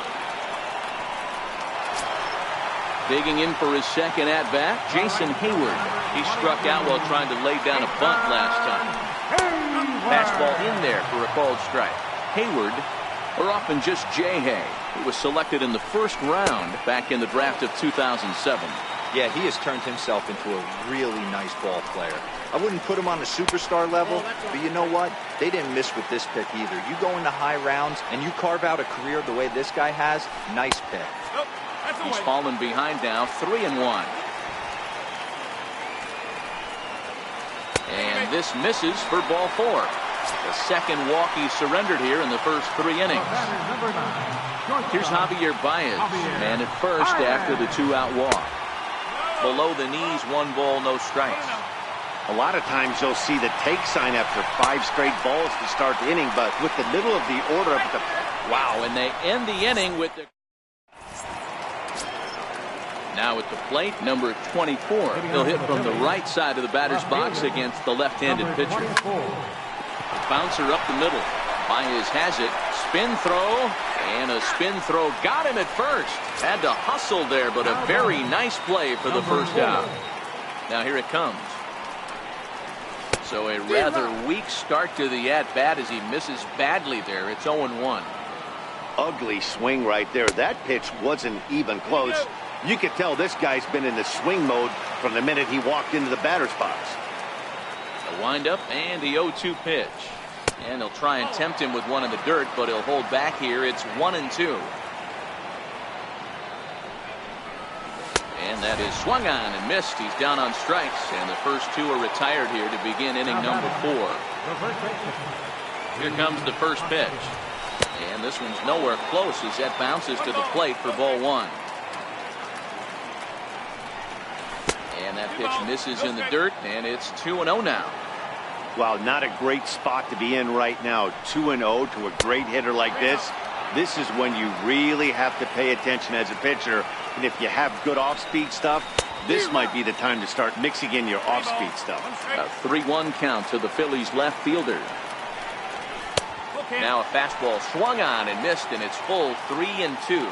Digging in for his second at-bat, Jason Hayward. He struck out while trying to lay down a bunt last time. Fastball in there for a called strike. Hayward, or often just J-Hay, who was selected in the first round back in the draft of 2007. Yeah, he has turned himself into a really nice ball player. I wouldn't put him on the superstar level, but you know what? They didn't miss with this pick either. You go into high rounds and you carve out a career the way this guy has, nice pick. He's fallen behind now, 3-1. And this misses for ball 4. The second walk he surrendered here in the first 3 innings. Here's Javier Baez, man at first after the 2-out walk. Below the knees, 1 ball, no strikes. A lot of times you'll see the take sign after 5 straight balls to start the inning, but with the middle of the order of the... Wow, and they end the inning with the... Now at the plate, number 24. He'll hit from the right side of the batter's box against the left-handed pitcher. Bouncer up the middle. Baez has it. Spin throw. And a spin throw got him at first. Had to hustle there, but a very nice play for the first out. Now here it comes. So a rather weak start to the at-bat as he misses badly there. It's 0-1. Ugly swing right there. That pitch wasn't even close. You could tell this guy's been in the swing mode from the minute he walked into the batter's box. The windup and the 0-2 pitch. And they'll try and tempt him with one in the dirt, but he'll hold back here. It's 1-2. And that is swung on and missed. He's down on strikes, and the first 2 are retired here to begin inning number 4. Here comes the first pitch. And this one's nowhere close as that bounces to the plate for ball 1. And that pitch misses in the dirt, and it's 2-0 now. Wow, not a great spot to be in right now. 2-0 to a great hitter like this. This is when you really have to pay attention as a pitcher. And if you have good off-speed stuff, this might be the time to start mixing in your off-speed stuff. A 3-1 count to the Phillies left fielder. Now a fastball swung on and missed, and it's full 3-2.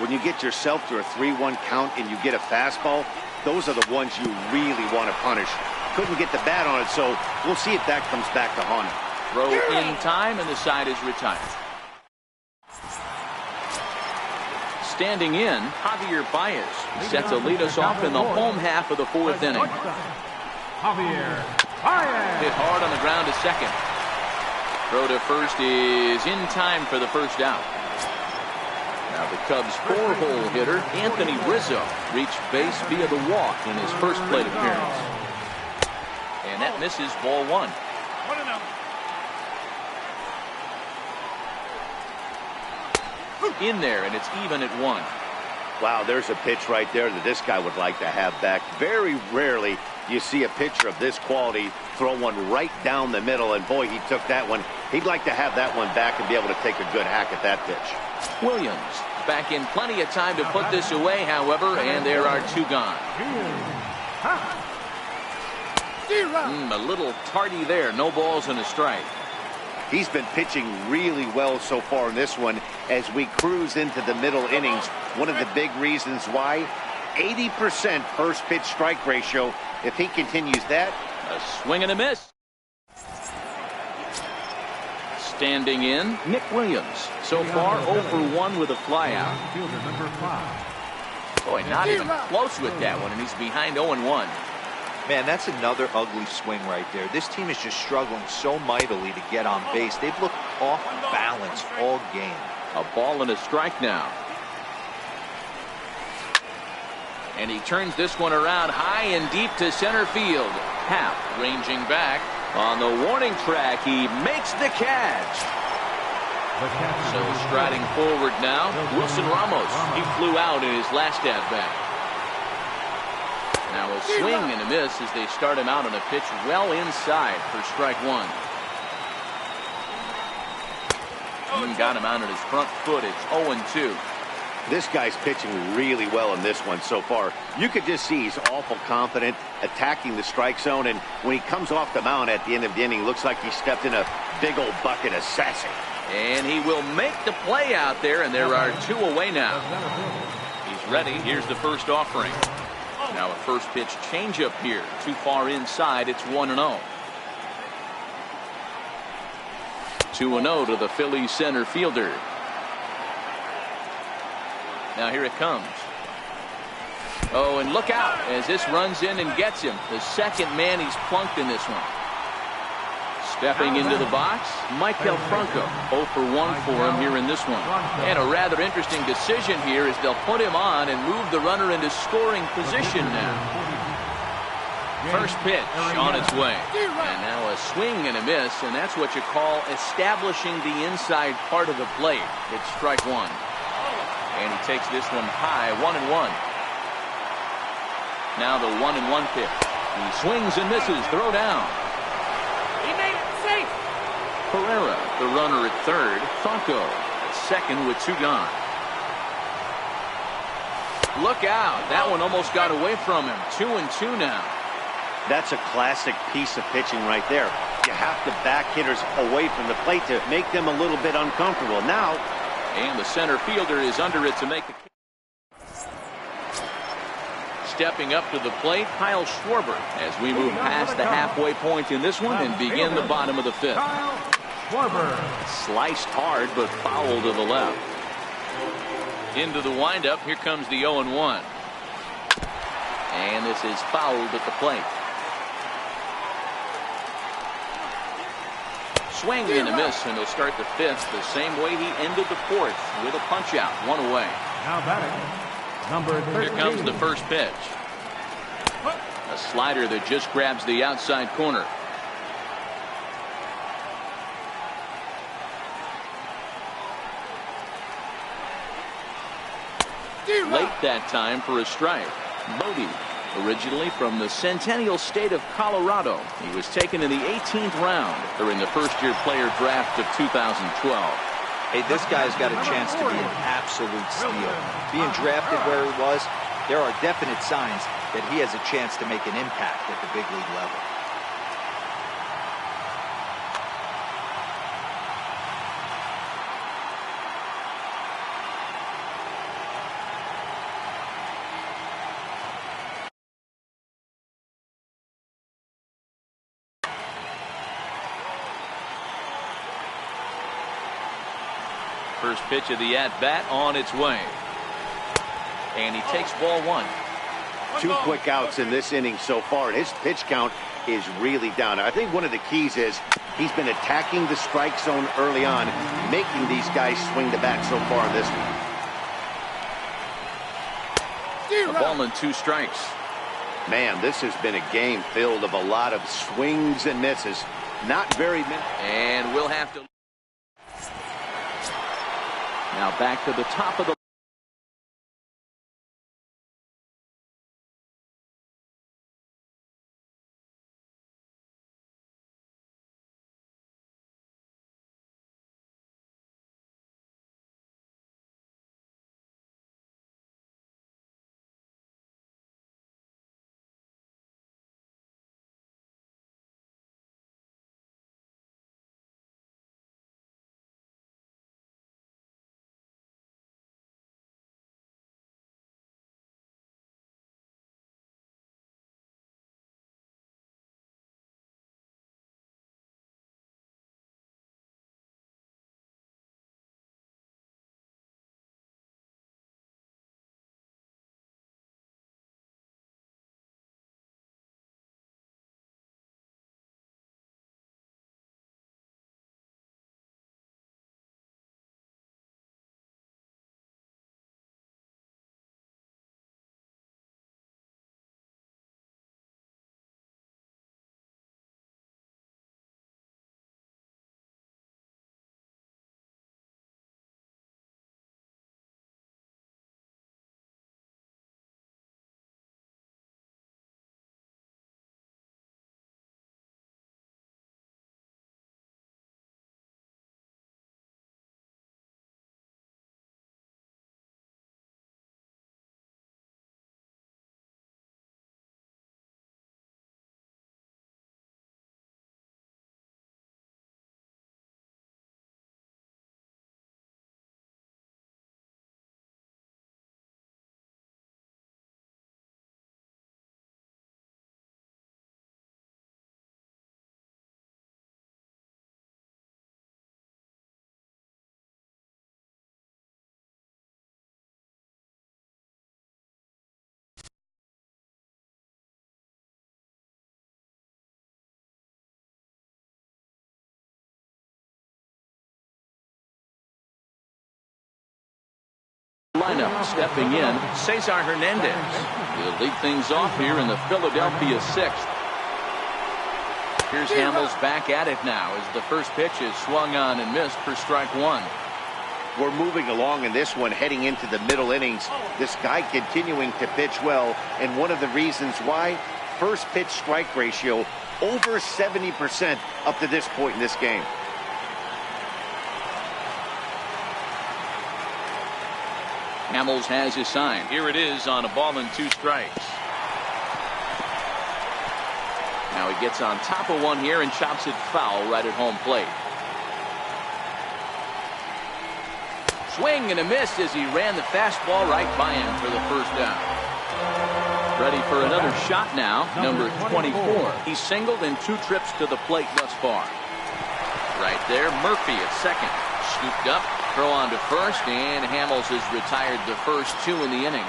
When you get yourself to a 3-1 count and you get a fastball, those are the ones you really want to punish. Couldn't get the bat on it, so we'll see if that comes back to haunt him. Throw in time, and the side is retired. Standing in, Javier Baez set to lead us off in the home half of the 4th inning. Javier Baez. Hit hard on the ground to second. Throw to first is in time for the first out. Now the Cubs' 4-hole hitter, Anthony Rizzo, reached base via the walk in his first plate appearance. And that misses ball 1. In there, and it's even at 1. Wow, there's a pitch right there that this guy would like to have back. Very rarely you see a pitcher of this quality throw one right down the middle, and boy, he took that one. He'd like to have that one back and be able to take a good hack at that pitch. Williams back in plenty of time to put this away, however, and there are 2 gone. A little tardy there. No balls and a strike. He's been pitching really well so far in this one as we cruise into the middle innings. One of the big reasons why, 80% first pitch strike ratio. If he continues that. A swing and a miss. Standing in, Nick Williams. So far 0 for 1 with a flyout. Fielder number 5. Boy, not even close with that one, and he's behind 0-1. Man, that's another ugly swing right there. This team is just struggling so mightily to get on base. They've looked off balance all game. A ball and a strike now. And he turns this one around high and deep to center field. Happ ranging back. On the warning track, he makes the catch. So striding forward now, Wilson Ramos. He flew out in his last at-bat. Now a swing and a miss as they start him out on a pitch well inside for strike one. Got him out on his front foot. It's 0-2. This guy's pitching really well in this one so far. You could just see he's awful confident attacking the strike zone, and when he comes off the mound at the end of the inning, looks like he stepped in a big old bucket of sassy. And he will make the play out there, and there are 2 away now. He's ready. Here's the first offering. Now a first pitch changeup here. Too far inside. It's 1-0. 2-0 to the Phillies center fielder. Now here it comes. Oh, and look out as this runs in and gets him. The second man he's plunked in this one. Stepping into the box, Maikel Franco. 0 for 1 for him here in this one. And a rather interesting decision here is they'll put him on and move the runner into scoring position now. First pitch on its way. And now a swing and a miss, and that's what you call establishing the inside part of the plate. It's strike one. And he takes this one high, 1-1. Now the 1-1 pitch. He swings and misses. Throw down. He made it safe. Pereira, the runner at third. Franco at second with 2 gone. Look out. That one almost got away from him. 2-2 now. That's a classic piece of pitching right there. You have to back hitters away from the plate to make them a little bit uncomfortable. Now, and the center fielder is under it to make the catch. Stepping up to the plate, Kyle Schwarber, as we move past the halfway point in this one and begin the bottom of the 5th. Sliced hard, but foul to the left. Into the windup, here comes the 0-1. And this is fouled at the plate. Swing and a miss, and he'll start the 5th the same way he ended the 4th with a punch out, 1 away. Now batting, number 13. Here comes the first pitch. A slider that just grabs the outside corner. Late that time for a strike. Bodie, originally from the Centennial State of Colorado. He was taken in the 18th round during the first-year player draft of 2012. Hey, this guy's got a chance to be an absolute steal. Being drafted where he was, there are definite signs that he has a chance to make an impact at the big league level. First pitch of the at-bat on its way. And he takes ball 1. 2 quick outs in this inning so far, and his pitch count is really down. I think one of the keys is he's been attacking the strike zone early on, making these guys swing the bat so far in this one. A ball and 2 strikes. Man, this has been a game filled of a lot of swings and misses. Not very many. And we'll have to. Now back to the top of the Lineup stepping in, Cesar Hernandez. He'll lead things off here in the Philadelphia 6th. Here's Hamels back at it now as the first pitch is swung on and missed for strike one. We're moving along in this one, heading into the middle innings. This guy continuing to pitch well, and one of the reasons why, first pitch strike ratio over 70% up to this point in this game. Hamels has his sign. Here it is on a ball and 2 strikes. Now he gets on top of one here and chops it foul right at home plate. Swing and a miss as he ran the fastball right by him for the first down. Ready for another shot now, number 24. He's singled in 2 trips to the plate thus far. Right there, Murphy at second. Scooped up, throw on to first, and Hamels has retired the first 2 in the inning.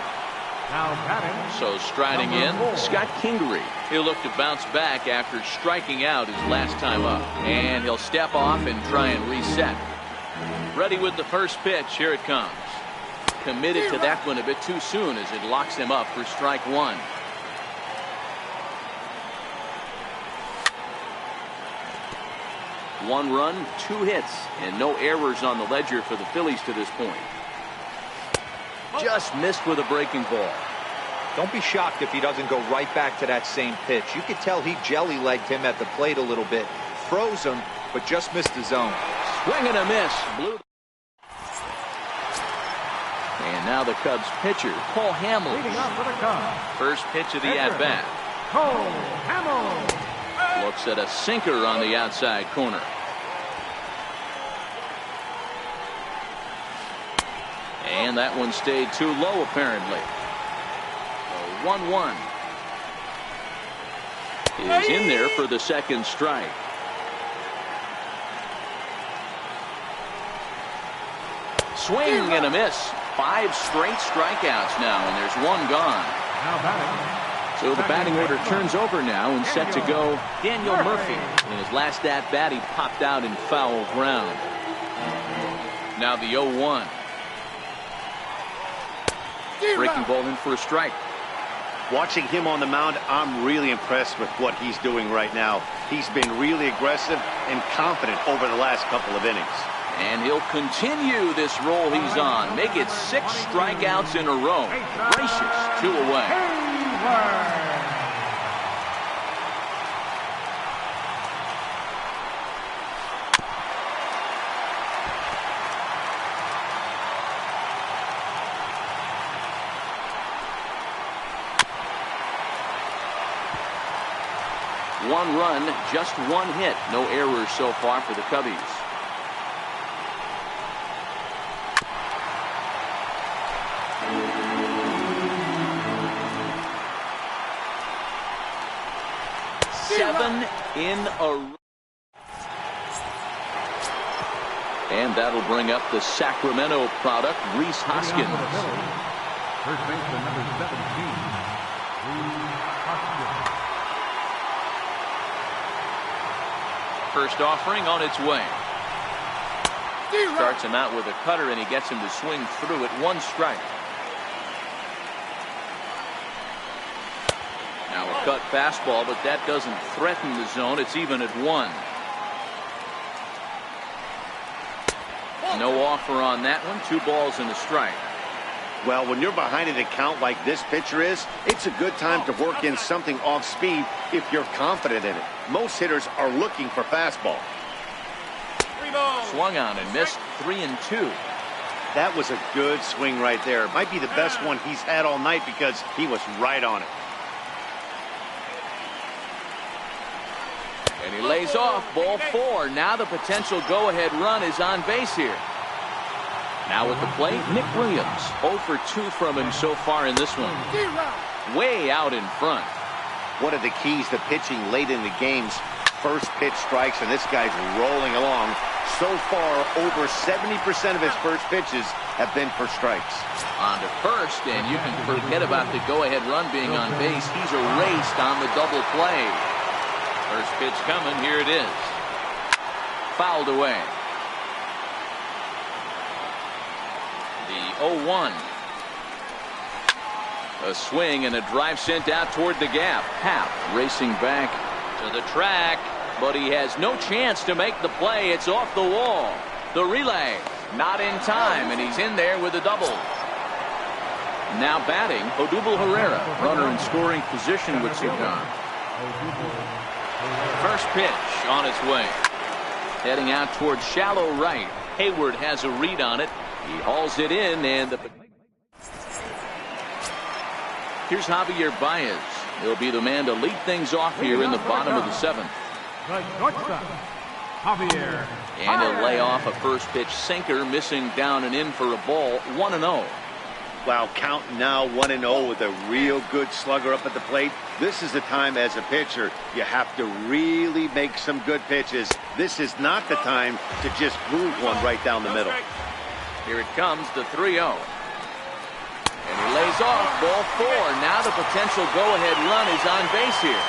So striding in, Scott Kingery. He'll look to bounce back after striking out his last time up. And he'll step off and try and reset. Ready with the first pitch. Here it comes. Committed to that one a bit too soon as it locks him up for strike one. One run, 2 hits, and no errors on the ledger for the Phillies to this point. Just missed with a breaking ball. Don't be shocked if he doesn't go right back to that same pitch. You could tell he jelly-legged him at the plate a little bit. Froze him, but just missed the zone. Swing and a miss. Blue. And now the Cubs pitcher, Cole Hamels. Leading off for the Cubs. First pitch of the at-bat. Cole Hamels. Looks at a sinker on the outside corner. And that one stayed too low, apparently. 1-1 is in there for the second strike. Swing and a miss. 5 straight strikeouts now, and there's 1 gone. Now batting. So the batting order turns over now and set to go Daniel Murphy. In his last at-bat, he popped out in foul ground. Now the 0-1. Breaking ball in for a strike. Watching him on the mound, I'm really impressed with what he's doing right now. He's been really aggressive and confident over the last couple of innings. And he'll continue this roll he's on. Make it 6 strikeouts in a row. Gracious, 2 away. One run, just 1 hit. No errors so far for the Cubbies. Seven in a row. And that'll bring up the Sacramento product, Rhys Hoskins. First baseman number 17, Rhys Hoskins. First offering on its way. Starts him out with a cutter, and he gets him to swing through it. 1 strike. Now a cut fastball, but that doesn't threaten the zone. It's even at 1. No offer on that one. 2 balls and a strike. Well, when you're behind an account like this pitcher is, it's a good time to work in something off speed if you're confident in it. Most hitters are looking for fastball. Swung on and missed. 3-2. That was a good swing right there. Might be the best one he's had all night because he was right on it. And he lays off. Ball 4. Now the potential go-ahead run is on base here. Now at the plate, Nick Williams. 0 for 2 from him so far in this one. Way out in front. One of the keys to pitching late in the games, first pitch strikes, and this guy's rolling along. So far, over 70% of his first pitches have been for strikes. On to first, and you can forget about the go-ahead run being on base. He's erased on the double play. First pitch coming. Here it is. Fouled away. The 0-1. A swing and a drive sent out toward the gap. Happ racing back to the track, but he has no chance to make the play. It's off the wall. The relay not in time, and he's in there with a double. Now batting, Odubel Herrera, runner in scoring position with two gone. First pitch on its way. Heading out towards shallow right. Hayward has a read on it. He hauls it in, and here's Javier Baez. He'll be the man to lead things off here in the bottom of the seventh. And he'll lay off a first pitch sinker, missing down and in for a ball. 1-0. Wow, counting now 1-0 with a real good slugger up at the plate. This is the time as a pitcher you have to really make some good pitches. This is not the time to just move one right down the middle. Here it comes, the 3-0. And he lays off ball 4. Now the potential go-ahead run is on base here.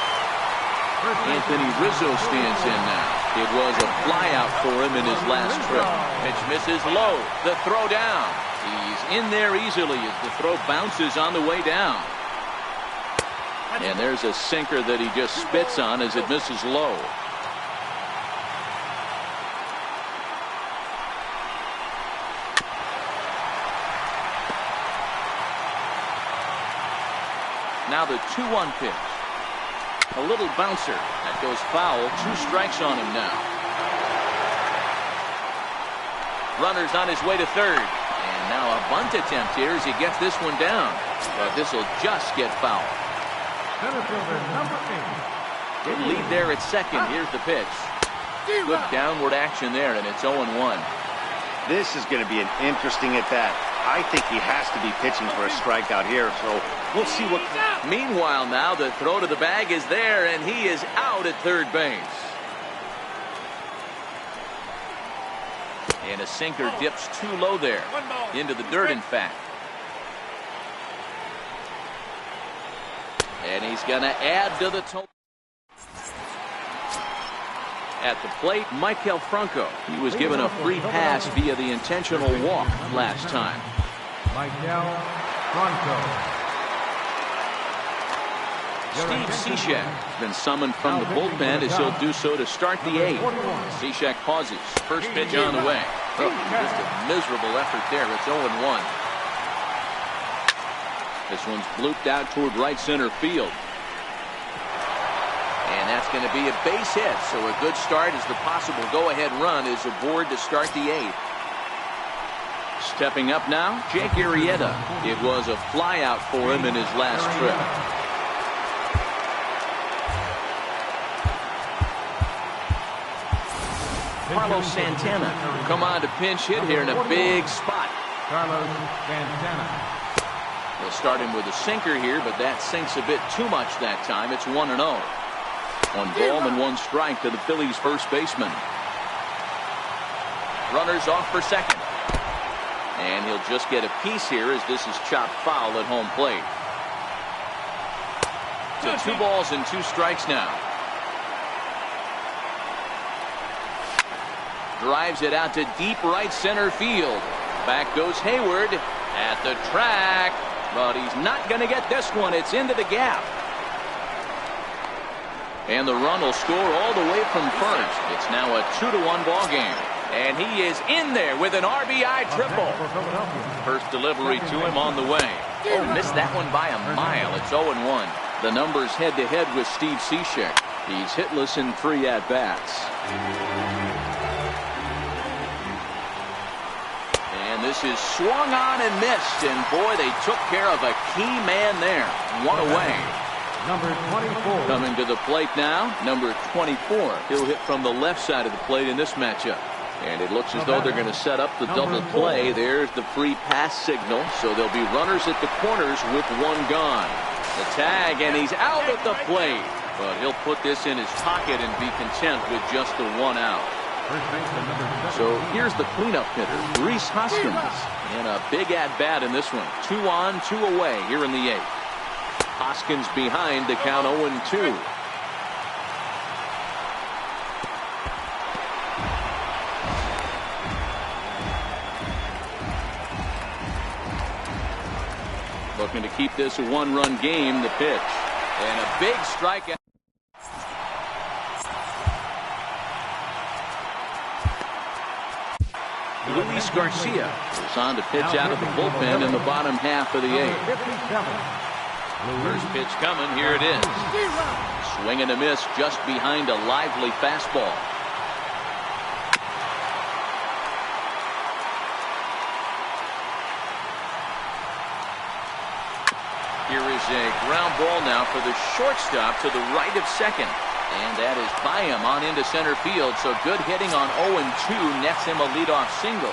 Anthony Rizzo stands in now. It was a flyout for him in his last trip. Pitch misses low. The throw down. He's in there easily as the throw bounces on the way down. And there's a sinker that he just spits on as it misses low. Now the 2-1 pitch. A little bouncer. That goes foul. 2 strikes on him now. Runner's on his way to third. And now a bunt attempt here as he gets this one down. But this will just get foul. Good lead there at second. Here's the pitch. Good downward action there, and it's 0-1. This is going to be an interesting at-bat. I think he has to be pitching for a strikeout here, so we'll see what. Meanwhile, now the throw to the bag is there, and he is out at third base. And a sinker dips too low there. Into the dirt, in fact. And he's going to add to the total. At the plate, Maikel Franco. He was given a free pass via the intentional walk last time. Maikel Franco. Steve Cishek has been summoned from the bullpen as he'll do so to start the 8th. Cishek pauses. First pitch on the way. Oh, just a miserable effort there. It's 0-1. This one's blooped out toward right center field. And that's going to be a base hit. So a good start as the possible go-ahead run is aboard to start the 8th. Stepping up now, Jake Arrieta. It was a flyout for him in his last trip. Carlos Santana come on to pinch hit here in a big spot. Carlos Santana. They'll start him with a sinker here, but that sinks a bit too much that time. It's 1-0. 1 ball and 1 strike to the Phillies first baseman. Runners off for second. And he'll just get a piece here as this is chopped foul at home plate. So 2 balls and 2 strikes now. Drives it out to deep right center field. Back goes Hayward at the track, but he's not going to get this one. It's into the gap. And the run will score all the way from first. It's now a 2-1 ball game. And he is in there with an RBI triple. First delivery to him on the way. Oh, missed that one by a mile. It's 0-1. The numbers head-to-head with Steve Cishek. He's hitless in 3 at-bats. And this is swung on and missed. And, boy, they took care of a key man there. 1 away. Number 24. Coming to the plate now, number 24. He'll hit from the left side of the plate in this matchup. And it looks as though they're going to set up the double play. There's the free pass signal. So there'll be runners at the corners with 1 gone. The tag, and he's out at the plate. But he'll put this in his pocket and be content with just the 1 out. So here's the cleanup hitter, Rhys Hoskins. And a big at-bat in this one. 2 on, 2 away here in the 8th. Hoskins behind to count 0-2. The Looking to keep this a one-run game. The pitch. And a big strikeout. Luis Garcia is on to pitch out of the bullpen in the bottom half of the eighth. First pitch coming. Here it is. Swing and a miss just behind a lively fastball. Here is a ground ball now for the shortstop to the right of second. And that is by him on into center field. So good hitting on 0-2 nets him a leadoff single.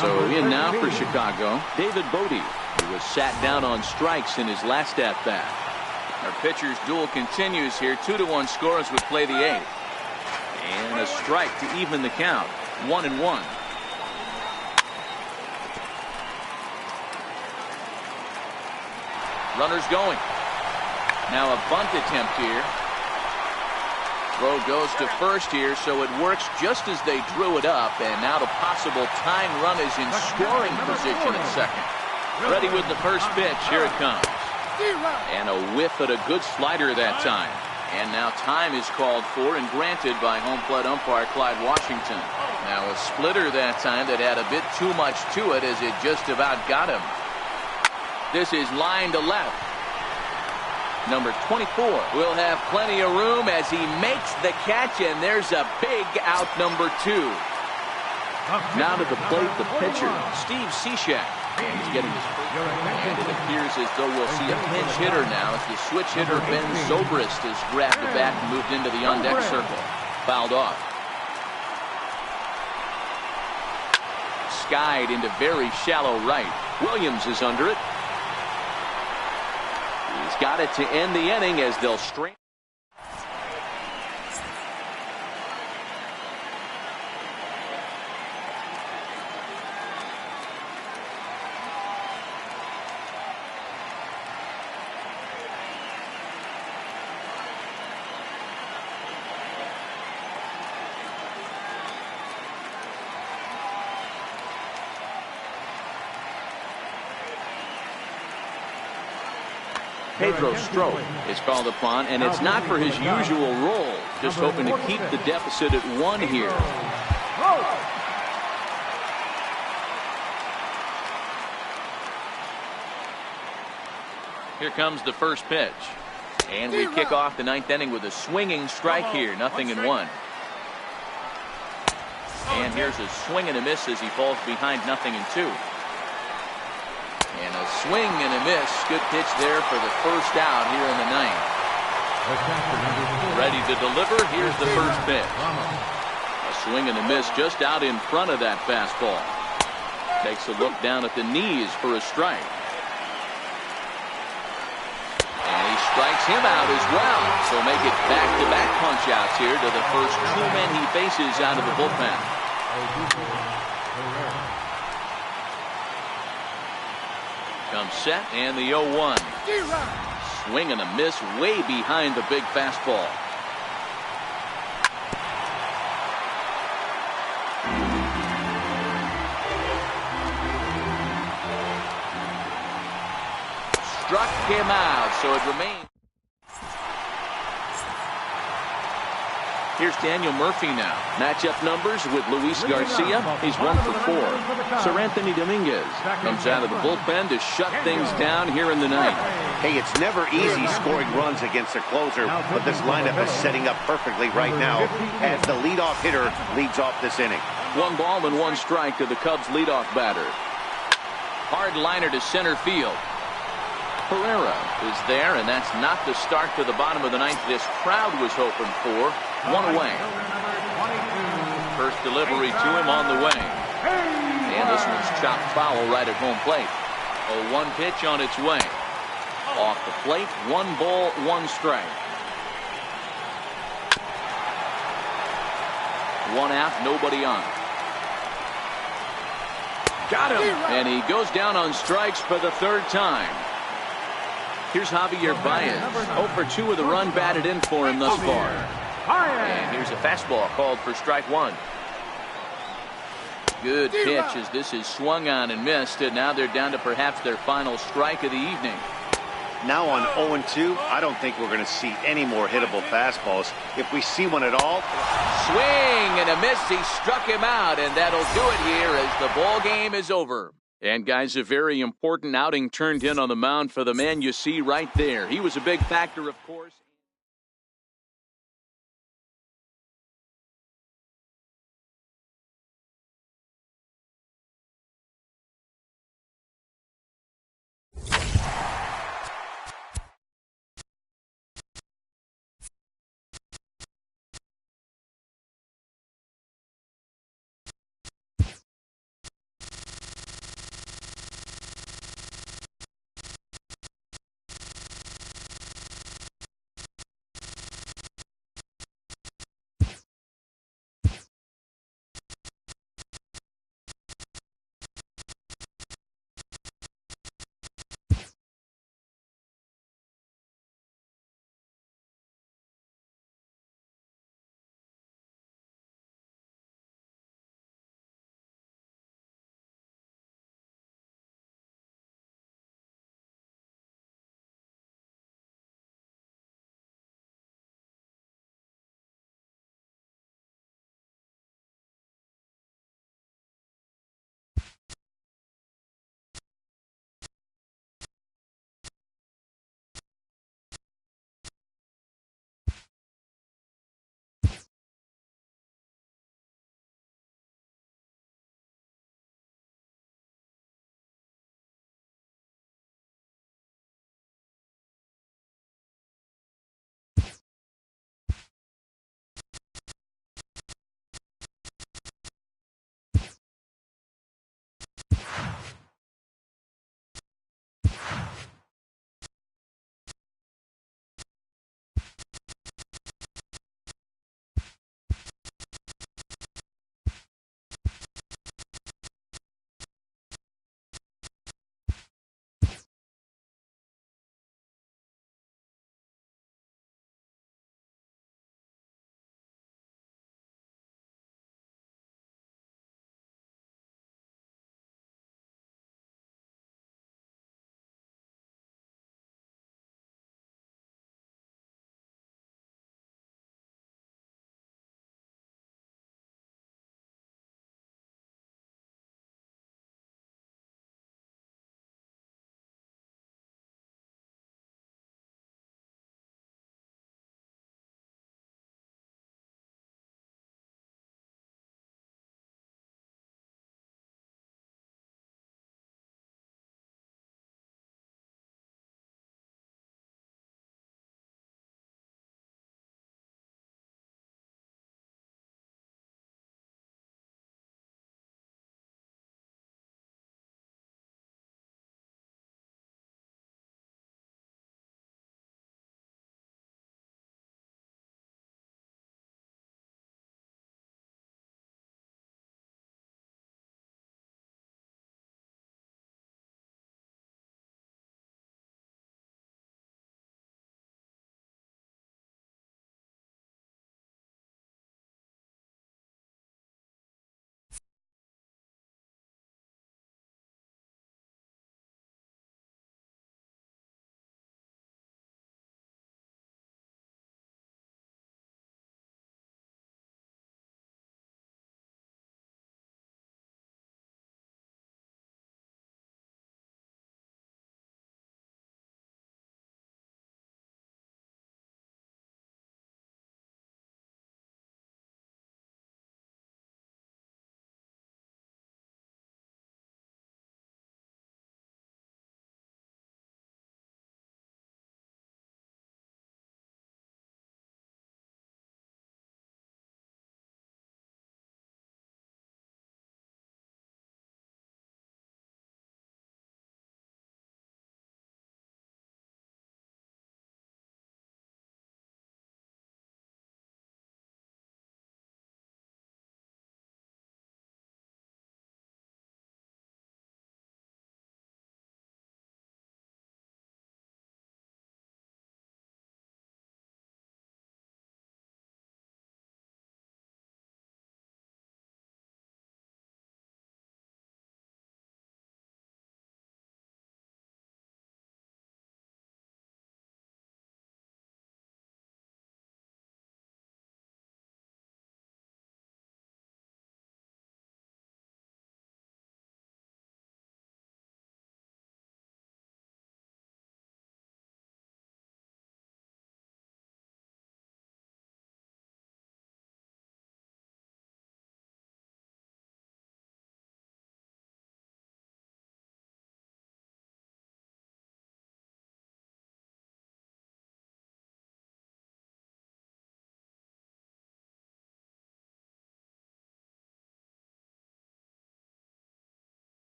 So in now for Chicago, David Bodie, who was sat down on strikes in his last at-bat. Our pitcher's duel continues here. 2-1 score as we play the eighth. And a strike to even the count. 1-1. Runners going. Now a bunt attempt here. Throw goes to first here, so it works just as they drew it up. And now the possible tying run is in scoring position at second. Ready with the first pitch. Here it comes. And a whiff at a good slider that time. And now time is called for and granted by home plate umpire Clyde Washington. Now a splitter that time that had a bit too much to it as it just about got him. This is line to left. Number 24 will have plenty of room as he makes the catch, and there's a big out, number 2. Now to the plate, the pitcher, Steve Cishek. He's getting his first, and it appears as though we'll see a pinch hitter now as the switch hitter Ben Zobrist has grabbed the bat and moved into the on-deck circle. Fouled off. Skied into very shallow right. Williams is under it. He's got it to end the inning as they'll strain. Pedro Strop is called upon, and it's not for his usual role. Just hoping to keep the deficit at 1 here. Here comes the first pitch. And we kick off the 9th inning with a swinging strike here. 0-1. And here's a swing and a miss as he falls behind 0-2. And a swing and a miss. Good pitch there for the first out here in the 9th. Ready to deliver. Here's the first pitch. A swing and a miss just out in front of that fastball. Takes a look down at the knees for a strike. And he strikes him out as well. So make it back-to-back punch-outs here to the first 2 men he faces out of the bullpen. Comes set and the 0-1. Swing and a miss way behind the big fastball. Struck him out, so it remains. Here's Daniel Murphy now. Matchup numbers with Luis Garcia. He's 1 for 4. Sir Anthony Dominguez comes out of the bullpen to shut things down here in the 9th. Hey, it's never easy scoring runs against a closer, but this lineup is setting up perfectly right now as the leadoff hitter leads off this inning. 1 ball and 1 strike to the Cubs leadoff batter. Hard liner to center field. Pereira is there, and that's not the start to the bottom of the 9th this crowd was hoping for. 1 away. First delivery to him on the way. And this one's chopped foul right at home plate. A 1 pitch on its way. Off the plate, 1 ball, 1 strike. 1 out, nobody on. Got him! And he goes down on strikes for the 3rd time. Here's Javier Baez. 0 for 2 with a run batted in for him thus far. And here's a fastball called for strike 1. Good pitch as this is swung on and missed, and now they're down to perhaps their final strike of the evening. Now on 0-2, I don't think we're going to see any more hittable fastballs. If we see one at all. Swing and a miss. He struck him out, and that'll do it here as the ball game is over. And guys, a very important outing turned in on the mound for the man you see right there. He was a big factor, of course.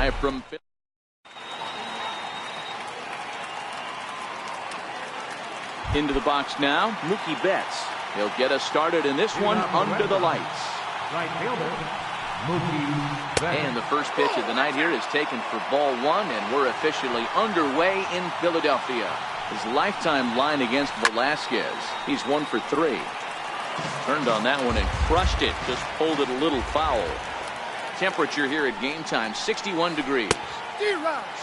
guy from into the box now, Mookie Betts. He'll get us started in this one under the lights. Right fielder, Mookie Betts. And the first pitch of the night here is taken for ball one, and we're officially underway in Philadelphia. His lifetime line against Velasquez, he's 1 for 3. Turned on that one and crushed it, just pulled it a little foul. Temperature here at game time, 61 degrees.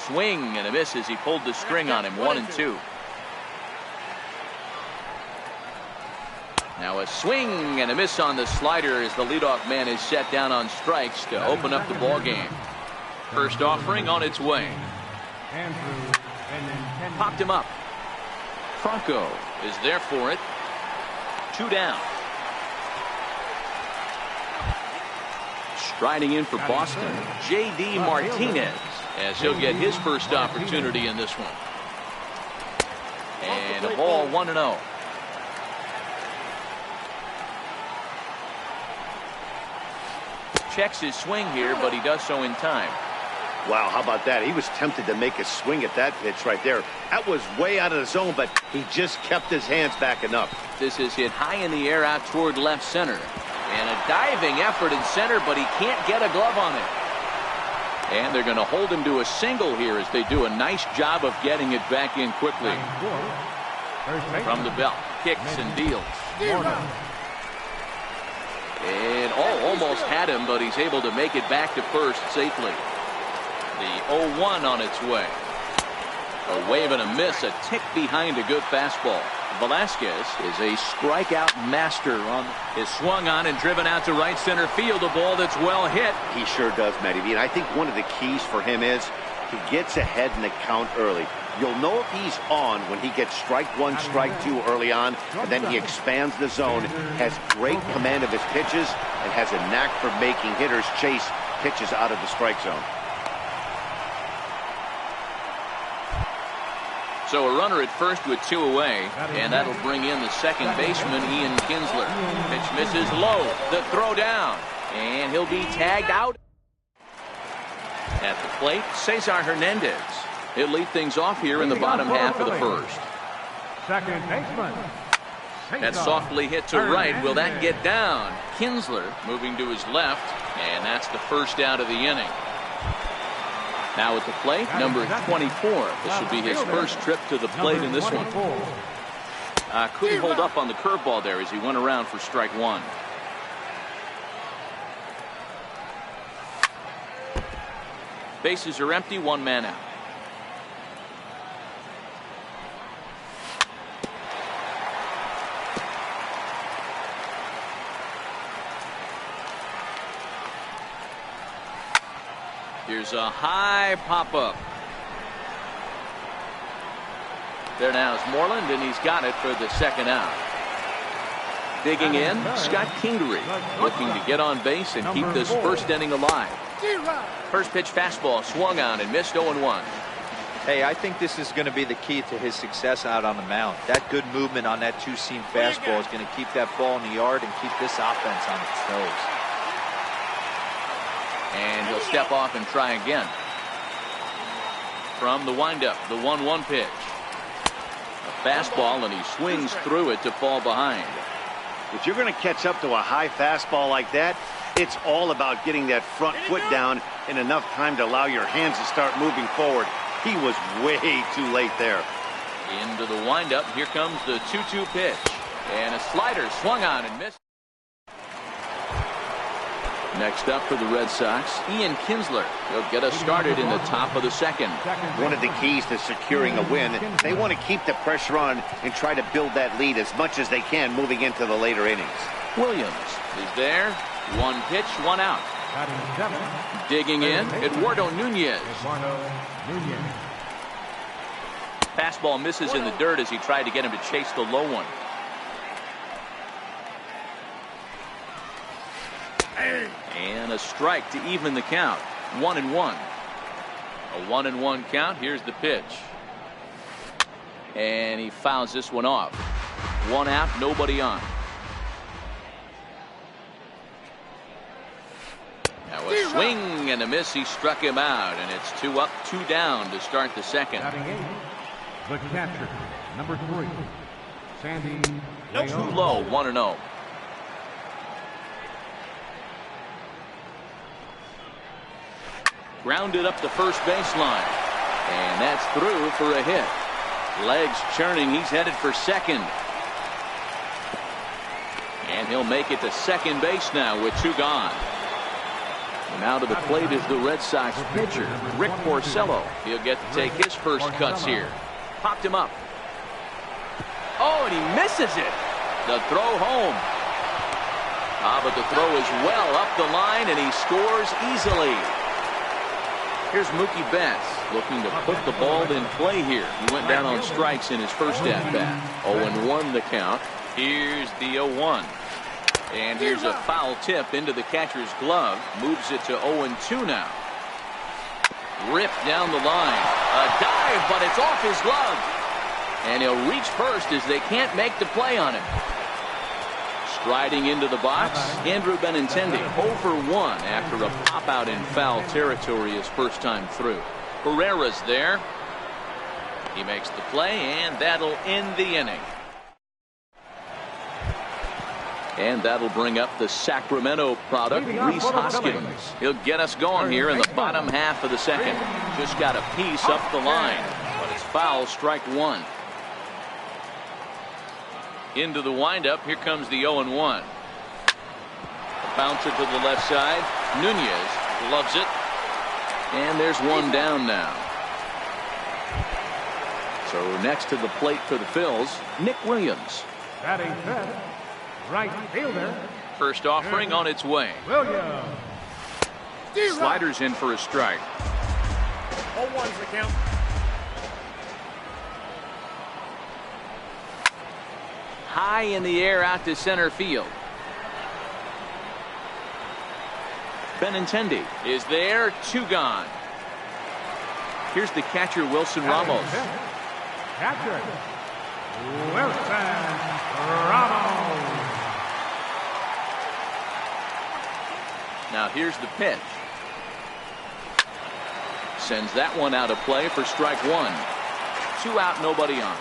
Swing and a miss as he pulled the string on him, 1-2. Now a swing and a miss on the slider as the leadoff man is set down on strikes to open up the ball game. First offering on its way. Popped him up. Franco is there for it. 2 down. Striding in for Boston, J.D. Martinez, as he'll get his first opportunity in this one. And a ball, 1-0. Checks his swing here, but he does so in time. Wow, how about that? He was tempted to make a swing at that pitch right there. That was way out of the zone, but he just kept his hands back enough. This is hit high in the air out toward left center. And a diving effort in center, but he can't get a glove on it. And they're going to hold him to a single here as they do a nice job of getting it back in quickly. From the belt, kicks and deals. And almost had him, but he's able to make it back to first safely. The 0-1 on its way. A wave and a miss, a tick behind a good fastball. Velasquez is a strikeout master on his swung on and driven out to right center field. A ball that's well hit. He sure does, Matty V. And I think one of the keys for him is he gets ahead in the count early. You'll know if he's on when he gets strike one, strike two early on, and then he expands the zone, has great command of his pitches, and has a knack for making hitters chase pitches out of the strike zone. So a runner at first with 2 away, and that'll bring in the second baseman, Ian Kinsler. Pitch misses low, the throw down, and he'll be tagged out. At the plate, Cesar Hernandez. He'll lead things off here in the bottom half of the first. Second baseman. That's softly hit to right. Will that get down? Kinsler moving to his left, and that's the first out of the inning. Now at the plate, number 24. This will be his first trip to the plate in this one. Couldn't hold up on the curveball there as he went around for strike one. Bases are empty, 1 man out. Here's a high pop-up. There now is Moreland, and he's got it for the second out. Digging in, Scott Kingery, looking to get on base and keep this first inning alive. First pitch fastball swung on and missed 0-1. Hey, I think this is going to be the key to his success out on the mound. That good movement on that two-seam fastball is going to keep that ball in the yard and keep this offense on its toes. And he'll step off and try again. From the windup, the 1-1 pitch. A fastball, and he swings through it to fall behind. If you're going to catch up to a high fastball like that, it's all about getting that front foot down in enough time to allow your hands to start moving forward. He was way too late there. Into the windup, here comes the 2-2 pitch. And a slider swung on and missed. Next up for the Red Sox, Ian Kinsler. He'll get us started in the top of the second. One of the keys to securing a win, they want to keep the pressure on and try to build that lead as much as they can moving into the later innings. Williams is there. 1 pitch, 1 out. Digging in, Eduardo Nunez. Fastball misses in the dirt as he tried to get him to chase the low one. And a strike to even the count. 1-1. A 1-1 count. Here's the pitch. And he fouls this one off. 1 out, nobody on. Now a Swing and a miss. He struck him out, and it's 2 up, 2 down to start the second. The catcher, number 3, Sandy. Too low, 1-0. Grounded up the first baseline, and that's through for a hit. Legs churning. He's headed for second. And he'll make it to second base now with 2 gone. Now to the plate is the Red Sox pitcher, Rick Porcello. He'll get to take his first cuts here. Popped him up. Oh, and he misses it. The throw home. But the throw is well up the line, and he scores easily. Here's Mookie Betts looking to put the ball in play here. He went down on strikes in his first at-bat. 0-1 the count. Here's the 0-1. And here's a foul tip into the catcher's glove. Moves it to 0-2 now. Ripped down the line. A dive, but it's off his glove. And he'll reach first as they can't make the play on him. Striding into the box, Andrew Benintendi, 0 for 1 after a pop-out in foul territory his first time through. Herrera's there. He makes the play, and that'll end the inning. And that'll bring up the Sacramento product, Rhys Hoskins. He'll get us going here in the bottom half of the second. Just got a piece up the line, but it's foul, strike 1. Into the windup. Here comes the 0-1. A bouncer to the left side. Nunez loves it. And there's 1 down now. So next to the plate for the Phils, Nick Williams. Batting fifth, right fielder. First offering on its way. Williams. Sliders in for a strike. 0-1's the count. High in the air out to center field. Benintendi is there. 2 gone. Here's the catcher, Wilson Ramos. Catcher, Wilson Ramos. Now here's the pitch. Sends that one out of play for strike 1. 2 out, nobody on.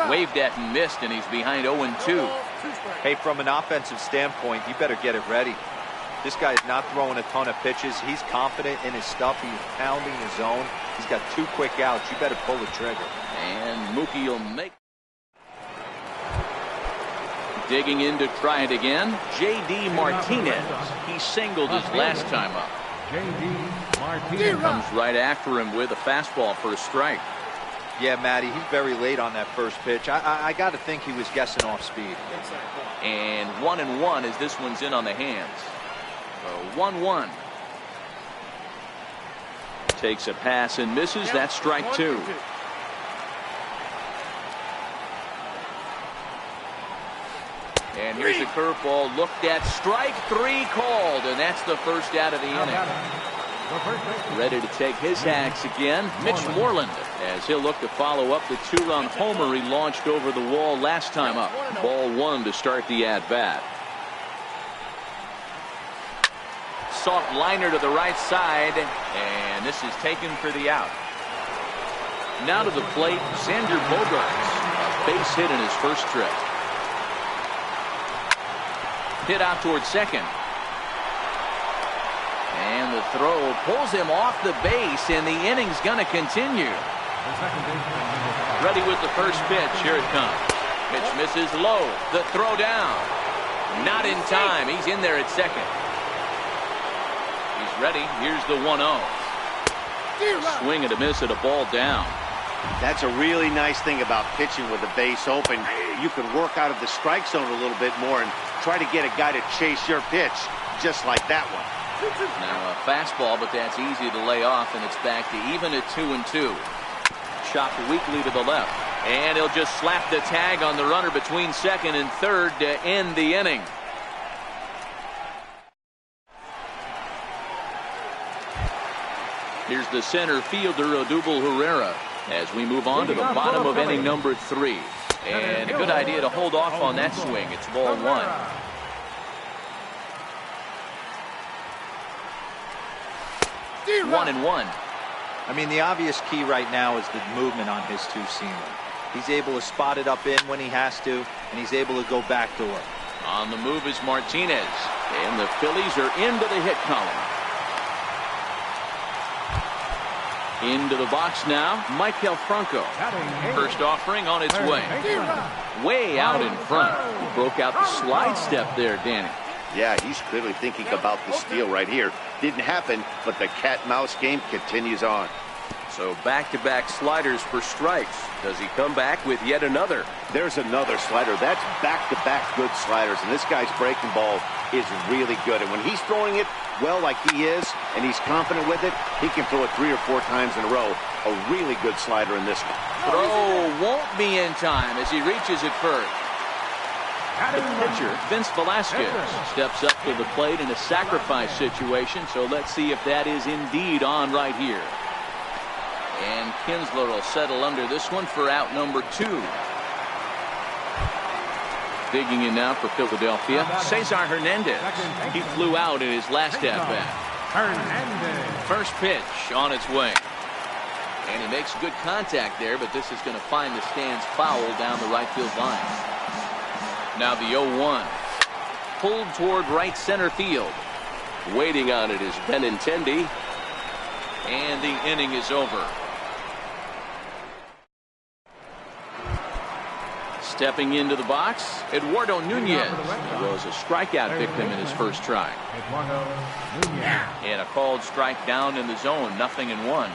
Waved at and missed, and he's behind 0-2. Hey, from an offensive standpoint, you better get it ready. This guy is not throwing a ton of pitches. He's confident in his stuff. He's pounding his zone. He's got 2 quick outs. You better pull the trigger. And Mookie will make. Digging in to try it again, J.D. Martinez. He singled his last time up. J.D. Martinez comes right after him with a fastball for a strike. Yeah, Matty, he's very late on that first pitch. I got to think he was guessing off speed. And 1-1 as this one's in on the hands. So 1-1. Takes a pass and misses. That's strike 2. And here's a curveball looked at. Strike 3 called, and that's the first out of the inning. Ready to take his hacks again, Mitch Moreland, as he'll look to follow up the 2-run homer he launched over the wall last time up. Ball 1 to start the at-bat. Soft liner to the right side, and this is taken for the out. Now to the plate, Xander Bogaerts, a base hit in his first trip. Hit out towards second. And the throw pulls him off the base, and the inning's going to continue. Ready with the first pitch. Here it comes. Pitch misses low. The throw down. Not in time. He's in there at second. He's ready. Here's the 1-0. Swing and a miss at a ball down. That's a really nice thing about pitching with the base open. You can work out of the strike zone a little bit more and try to get a guy to chase your pitch just like that one. Now a fastball, but that's easy to lay off, and it's back to even at 2-2. Chopped weakly to the left, and he'll just slap the tag on the runner between second and third to end the inning. Here's the center fielder, Odubel Herrera, as we move on to the bottom of inning number 3. And a good idea to hold off on that swing. It's ball 1. 1-1. I mean, the obvious key right now is the movement on his two-seamer. He's able to spot it up in when he has to, and he's able to go backdoor. On the move is Martinez, and the Phillies are into the hit column. Into the box now, Michael Franco. First offering on its way. Way out in front. He broke out the slide step there, Danny. Yeah, he's clearly thinking about the steal right here. Didn't happen, but the cat-mouse game continues on. So back-to-back sliders for strikes. Does he come back with yet another? There's another slider. That's back-to-back good sliders, and this guy's breaking ball is really good. And when he's throwing it well like he is, and he's confident with it, he can throw it 3 or 4 times in a row. A really good slider in this one. Throw won't be in time as he reaches it first. The pitcher, Vince Velasquez, steps up to the plate in a sacrifice situation, so let's see if that is indeed on right here. And Kinsler will settle under this one for out number 2. Digging in now for Philadelphia, Cesar Hernandez. He flew out in his last at-bat. First pitch on its way. And he makes good contact there, but this is going to find the stands foul down the right field line. Now the 0-1. Pulled toward right center field. Waiting on it is Benintendi. And the inning is over. Stepping into the box, Eduardo Nunez. He was a strikeout victim in his first try. And a called strike down in the zone, 0-1.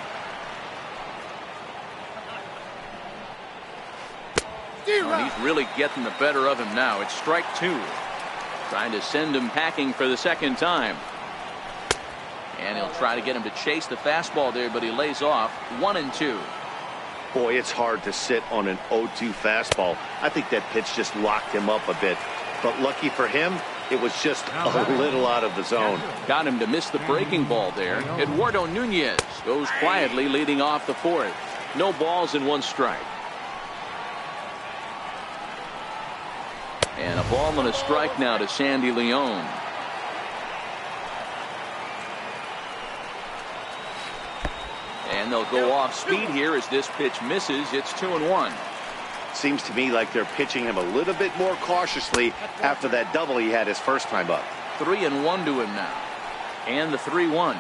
And he's really getting the better of him now. It's strike 2. Trying to send him packing for the second time. And he'll try to get him to chase the fastball there, but he lays off. 1-2. Boy, it's hard to sit on an 0-2 fastball. I think that pitch just locked him up a bit. But lucky for him, it was just a little out of the zone. Got him to miss the breaking ball there. Eduardo Nunez goes quietly leading off the 4th. No balls and 1 strike. And a ball and a strike now to Sandy Leon. And they'll go off speed here as this pitch misses. It's 2-1. Seems to me like they're pitching him a little bit more cautiously after that double he had his first time up. 3-1 to him now. And the 3-1.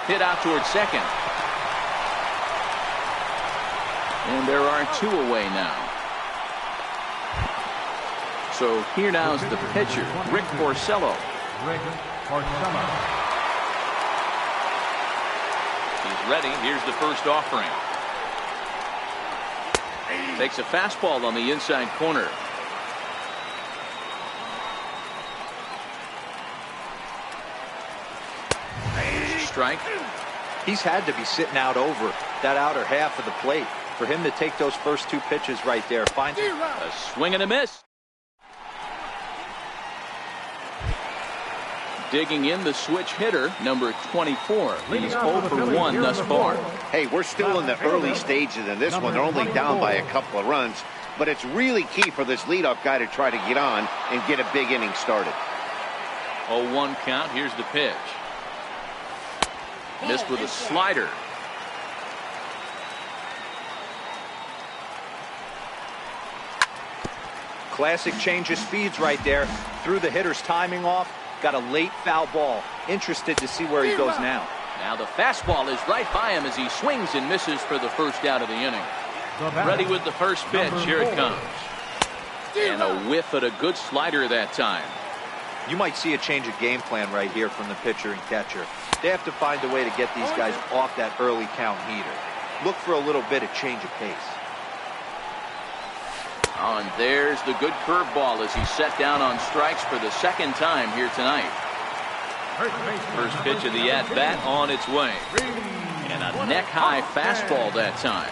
Hit out towards second. And there are 2 away now. So here now is the pitcher, Rick Porcello. He's ready. Here's the first offering. Takes a fastball on the inside corner. Strike. He's had to be sitting out over that outer half of the plate. For him to take those first 2 pitches right there. Finds a swing and a miss. Digging in the switch hitter, number 24. He's 0 for 1 thus far. Hey, we're still in the early stages in this one. They're only down by a couple of runs. But it's really key for this leadoff guy to try to get on and get a big inning started. 0-1 count. Here's the pitch. Missed with a slider. Classic change of speeds right there. Threw the hitter's timing off. Got a late foul ball. Interested to see where he goes now. Now the fastball is right by him as he swings and misses for the first out of the inning. Ready with the first pitch. Here it comes. And a whiff at a good slider that time. You might see a change of game plan right here from the pitcher and catcher. They have to find a way to get these guys off that early count heater. Look for a little bit of change of pace. Oh, and there's the good curveball as he's set down on strikes for the second time here tonight. First pitch of the at-bat on its way. And a neck-high fastball that time.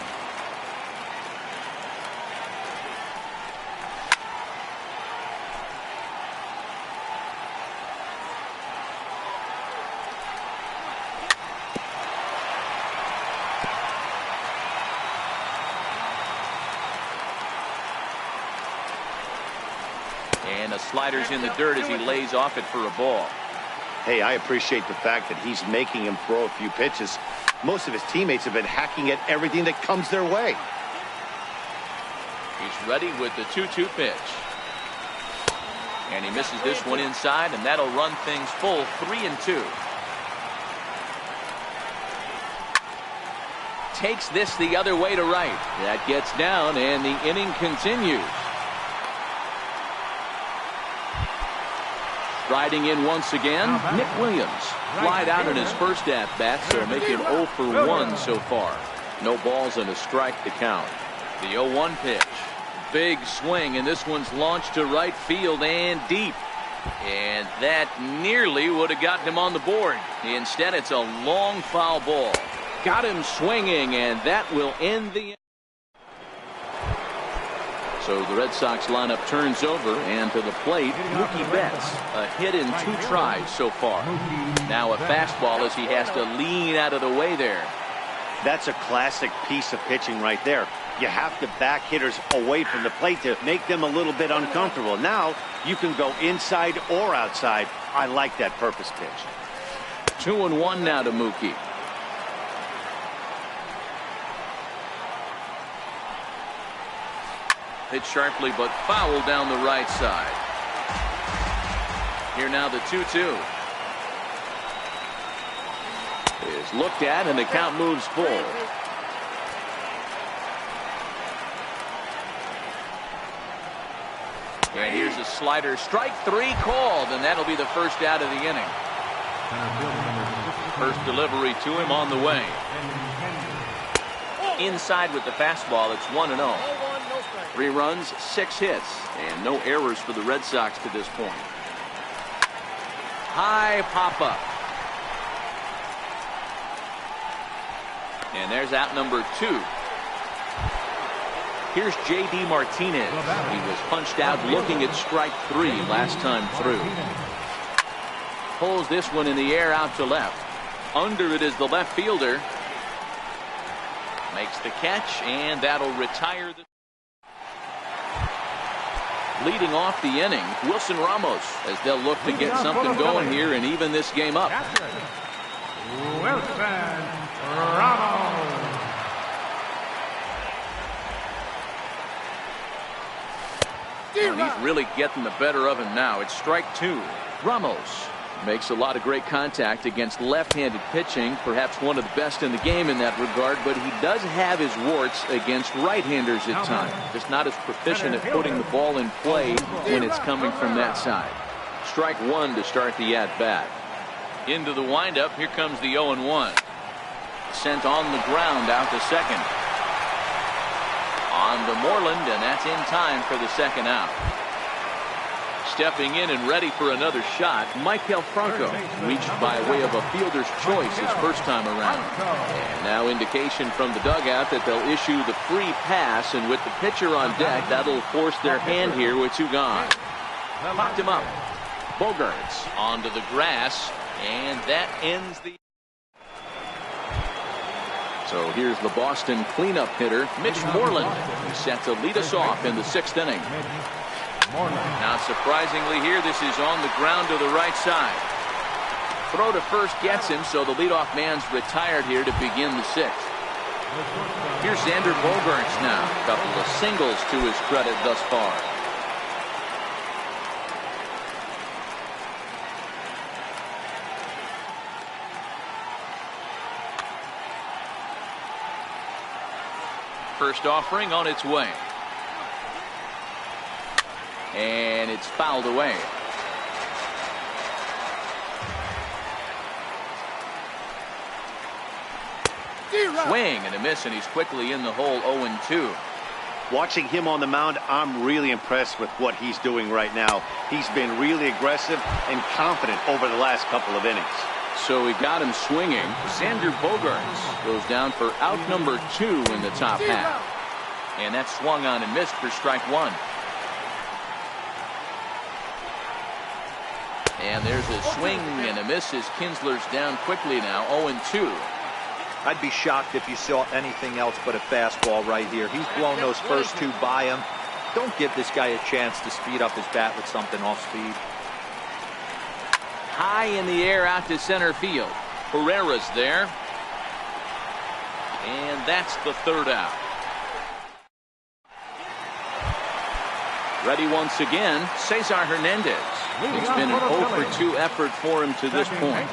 And the slider's in the dirt as he lays off it for a ball. Hey, I appreciate the fact that he's making him throw a few pitches. Most of his teammates have been hacking at everything that comes their way. He's ready with the 2-2 pitch. And he misses this one inside, and that'll run things full 3-2. Takes this the other way to right. That gets down, and the inning continues. Riding in once again, Nick Williams. Flied out in his first at-bat, so making 0 for 1 so far. No balls and a strike to count. The 0-1 pitch. Big swing, and this one's launched to right field and deep. And that nearly would have gotten him on the board. Instead, it's a long foul ball. Got him swinging, and that will end the inning. So the Red Sox lineup turns over, and to the plate, Mookie Betts. A hit in 2 tries so far. Now a fastball as he has to lean out of the way there. That's a classic piece of pitching right there. You have to back hitters away from the plate to make them a little bit uncomfortable. Now you can go inside or outside. I like that purpose pitch. 2-1 now to Mookie. Hit sharply but foul down the right side. Here now the 2-2. Is looked at, and the count moves full. And here's a slider, strike 3 called, and that'll be the first out of the inning. First delivery to him on the way. Inside with the fastball, it's 1-0. 3 runs, 6 hits, and no errors for the Red Sox to this point. High pop-up. And there's out number 2. Here's J.D. Martinez. He was punched out looking at strike 3 last time through. Pulls this one in the air out to left. Under it is the left fielder. Makes the catch, and that'll retire the... Leading off the inning, Wilson Ramos, as they'll look to get something going here and even this game up. Wilson Ramos. And he's really getting the better of him now. It's strike 2. Ramos makes a lot of great contact against left-handed pitching, perhaps one of the best in the game in that regard, but he does have his warts against right-handers at times. Just not as proficient at putting the ball in play when it's coming from that side. Strike 1 to start the at-bat. Into the windup, here comes the 0-1. Sent on the ground out to second. On to Moreland, and that's in time for the second out. Stepping in and ready for another shot, Maikel Franco, reached by way of a fielder's choice his first time around. And now indication from the dugout that they'll issue the free pass, and with the pitcher on deck, that'll force their hand here with 2 gone. Popped him up. Bogarts onto the grass, and that ends the... So here's the Boston cleanup hitter, Mitch Moreland, who's set to lead us off in the 6th inning. Now surprisingly here, this is on the ground to the right side. Throw to first gets him, so the leadoff man's retired here to begin the 6th. Here's Xander Bogaerts now. A couple of singles to his credit thus far. First offering on its way. And it's fouled away. Swing and a miss, and he's quickly in the hole. 0-2. Watching him on the mound, I'm really impressed with what he's doing right now. He's been really aggressive and confident over the last couple of innings. So he got him swinging. Xander Bogaerts goes down for out number 2 in the top half. And that swung on and missed for strike 1. And there's a swing and a miss as Kinsler's down quickly now. 0-2. I'd be shocked if you saw anything else but a fastball right here. He's blown those first 2 by him. Don't give this guy a chance to speed up his bat with something off speed. high in the air out to center field. Herrera's there. And that's the third out. Ready once again, Cesar Hernandez. It's been an 0 for 2 effort for him to this point.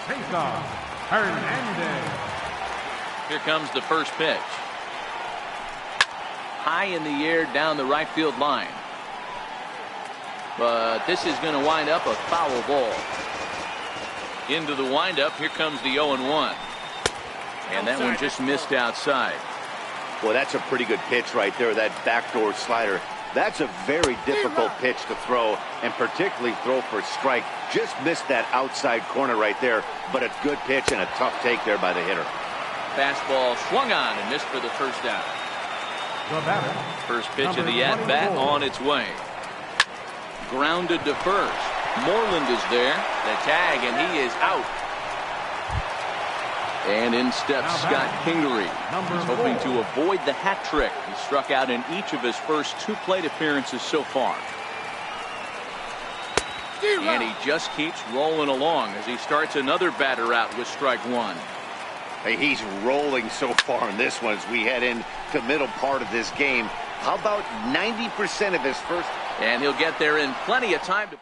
Cesar Hernandez. Here comes the first pitch. High in the air down the right field line. But this is going to wind up a foul ball. Into the windup, here comes the 0-1. And that one just missed outside. Well, that's a pretty good pitch right there, that backdoor slider. That's a very difficult pitch to throw, and particularly throw for a strike. Just missed that outside corner right there, but a good pitch and a tough take there by the hitter. Fastball swung on and missed for the first out. First pitch of the at-bat on its way. Grounded to first. Moreland is there. The tag, and he is out. And in steps Scott Kingery. He's hoping to avoid the hat trick. He struck out in each of his first 2 plate appearances so far. And he just keeps rolling along as he starts another batter out with strike 1. Hey, he's rolling so far in this one as we head into the middle part of this game. How about 90% of his first? And he'll get there in plenty of time to.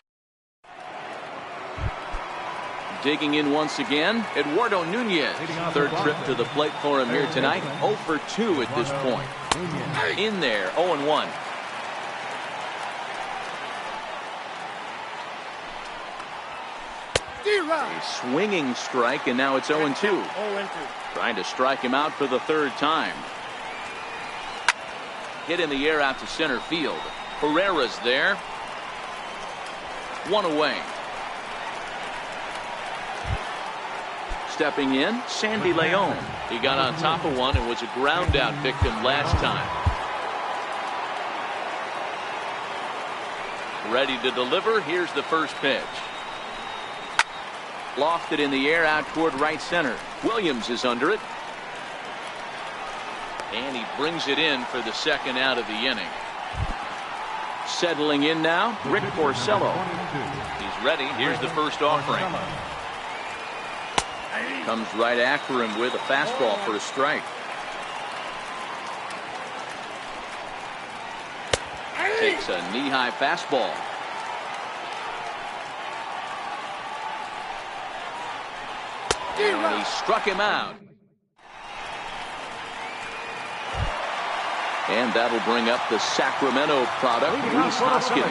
Digging in once again, Eduardo Nunez. Third trip to the plate for him here tonight. 0 for 2 at this point. In there, 0-1. A swinging strike, and now it's 0-2. Trying to strike him out for the third time. Hit in the air out to center field. Herrera's there. 1 away. Stepping in, Sandy Leon. He got on top of one and was a ground out victim last time. Ready to deliver. Here's the first pitch. Lofted in the air out toward right center. Williams is under it. And he brings it in for the second out of the inning. Settling in now, Rick Porcello. He's ready. Here's the first offering. Comes right after him with a fastball for a strike. Takes a knee-high fastball. And he struck him out. And that'll bring up the Sacramento product, Rhys Hoskins.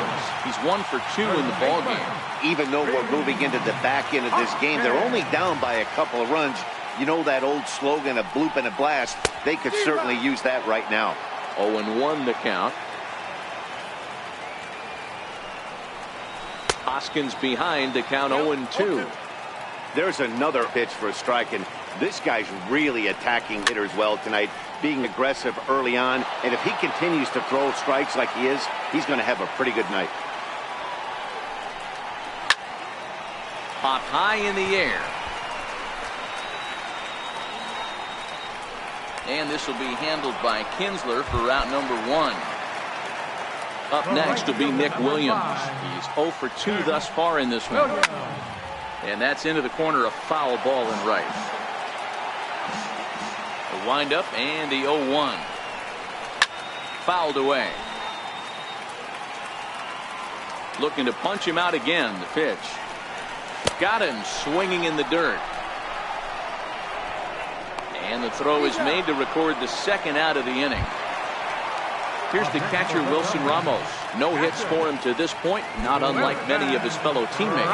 He's 1 for 2 in the ballgame. Even though we're moving into the back end of this game, they're only down by a couple of runs. You know that old slogan, a bloop and a blast. They could certainly use that right now. 0-1 the count. Hoskins behind the count 0-2. There's another pitch for a strike, and this guy's really attacking hitters well tonight, being aggressive early on, and if he continues to throw strikes like he is, he's going to have a pretty good night. Popped high in the air. And this will be handled by Kinsler for route number 1. Up next will be Nick Williams. He's 0 for 2 thus far in this one. And that's into the corner, a foul ball in right. The windup and the 0-1. Fouled away. Looking to punch him out again, the pitch. Got him swinging in the dirt. And the throw is made to record the second out of the inning. Here's the catcher, Wilson Ramos. No hits for him to this point, not unlike many of his fellow teammates.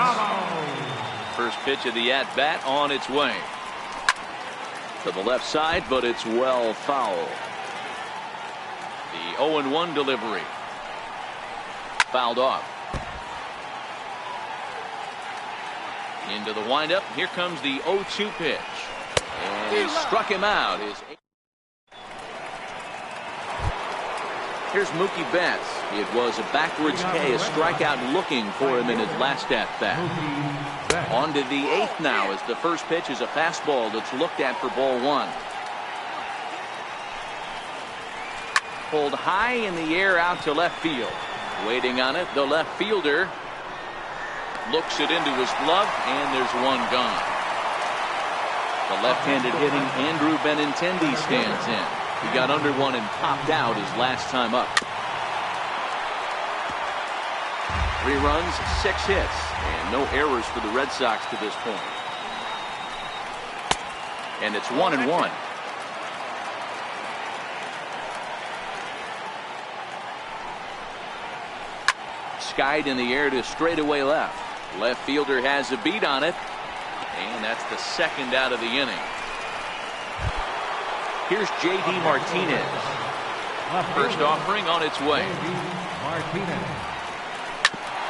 First pitch of the at-bat on its way. To the left side, but it's well foul. The 0-1 delivery. Fouled off. Into the windup. Here comes the 0-2 pitch. And he struck him out. Here's Mookie Betts. It was a backwards K, a strikeout looking for him in his last at-bat. On to the 8th now as the first pitch is a fastball that's looked at for ball 1. Pulled high in the air out to left field. Waiting on it, the left fielder. Looks it into his glove, and there's one gone. The left-handed hitting Andrew Benintendi stands in. He got under one and popped out his last time up. 3 runs, 6 hits, and no errors for the Red Sox to this point. And it's 1-1. Skied in the air to straightaway left. Left fielder has a beat on it, and that's the second out of the inning. Here's J.D. Martinez. First offering on its way.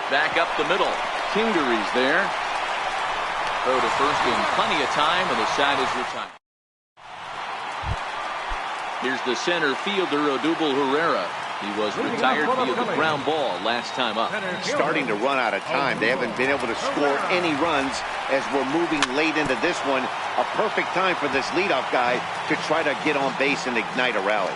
Back up the middle. Kingery's there. Throw to first in plenty of time, and the side is retired. Here's the center fielder, Odubel Herrera. He was retired via the ground ball last time up. Starting to run out of time. They haven't been able to score any runs as we're moving late into this one. A perfect time for this leadoff guy to try to get on base and ignite a rally.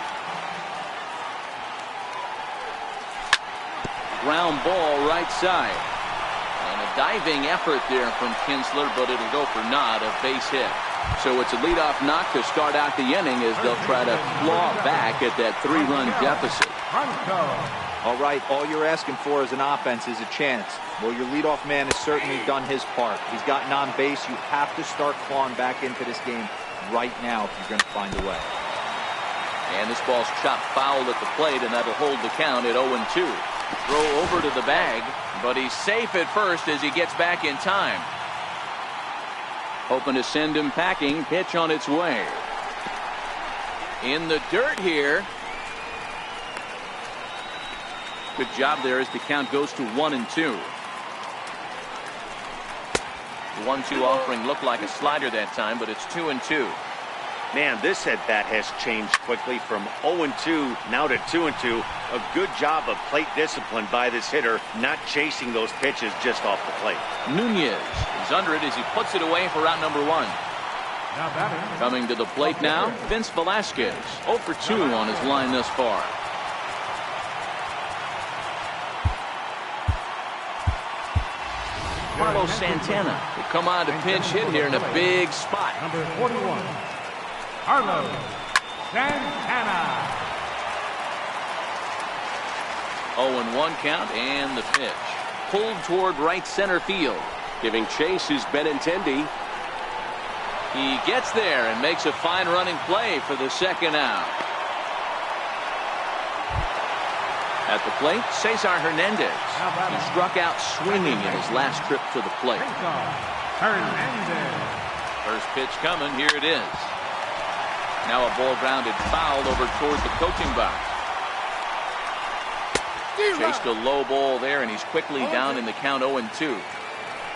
Ground ball right side. And a diving effort there from Kinsler, but it'll go for naught, a base hit. So it's a leadoff knock to start out the inning as they'll try to claw back at that 3-run deficit. All right, all you're asking for as an offense is a chance. Well, your leadoff man has certainly done his part. He's gotten on base. You have to start clawing back into this game right now if you're going to find a way. And this ball's chopped foul at the plate, and that'll hold the count at 0-2. Throw over to the bag, but he's safe at first as he gets back in time. Hoping to send him packing. Pitch on its way. In the dirt here. Good job there as the count goes to 1-2. The 1-2 offering looked like a slider that time, but it's 2-2. Man, this at-bat has changed quickly from 0-2 now to 2-2. A good job of plate discipline by this hitter, not chasing those pitches just off the plate. Nunez is under it as he puts it away for out number 1. Coming to the plate now, Vince Velasquez. 0 for 2 on his line thus far. Carlos Santana will come on to pinch hit here in a big spot. Number 41. Carlos Santana. 0-1 count and the pitch. Pulled toward right center field. Giving chase is Benintendi. He gets there and makes a fine running play for the second out. At the plate, Cesar Hernandez. He struck out swinging in his last trip to the plate. First pitch coming. Here it is. Now a ball grounded foul over toward the coaching box. Chased a low ball there, and he's quickly down in the count 0-2.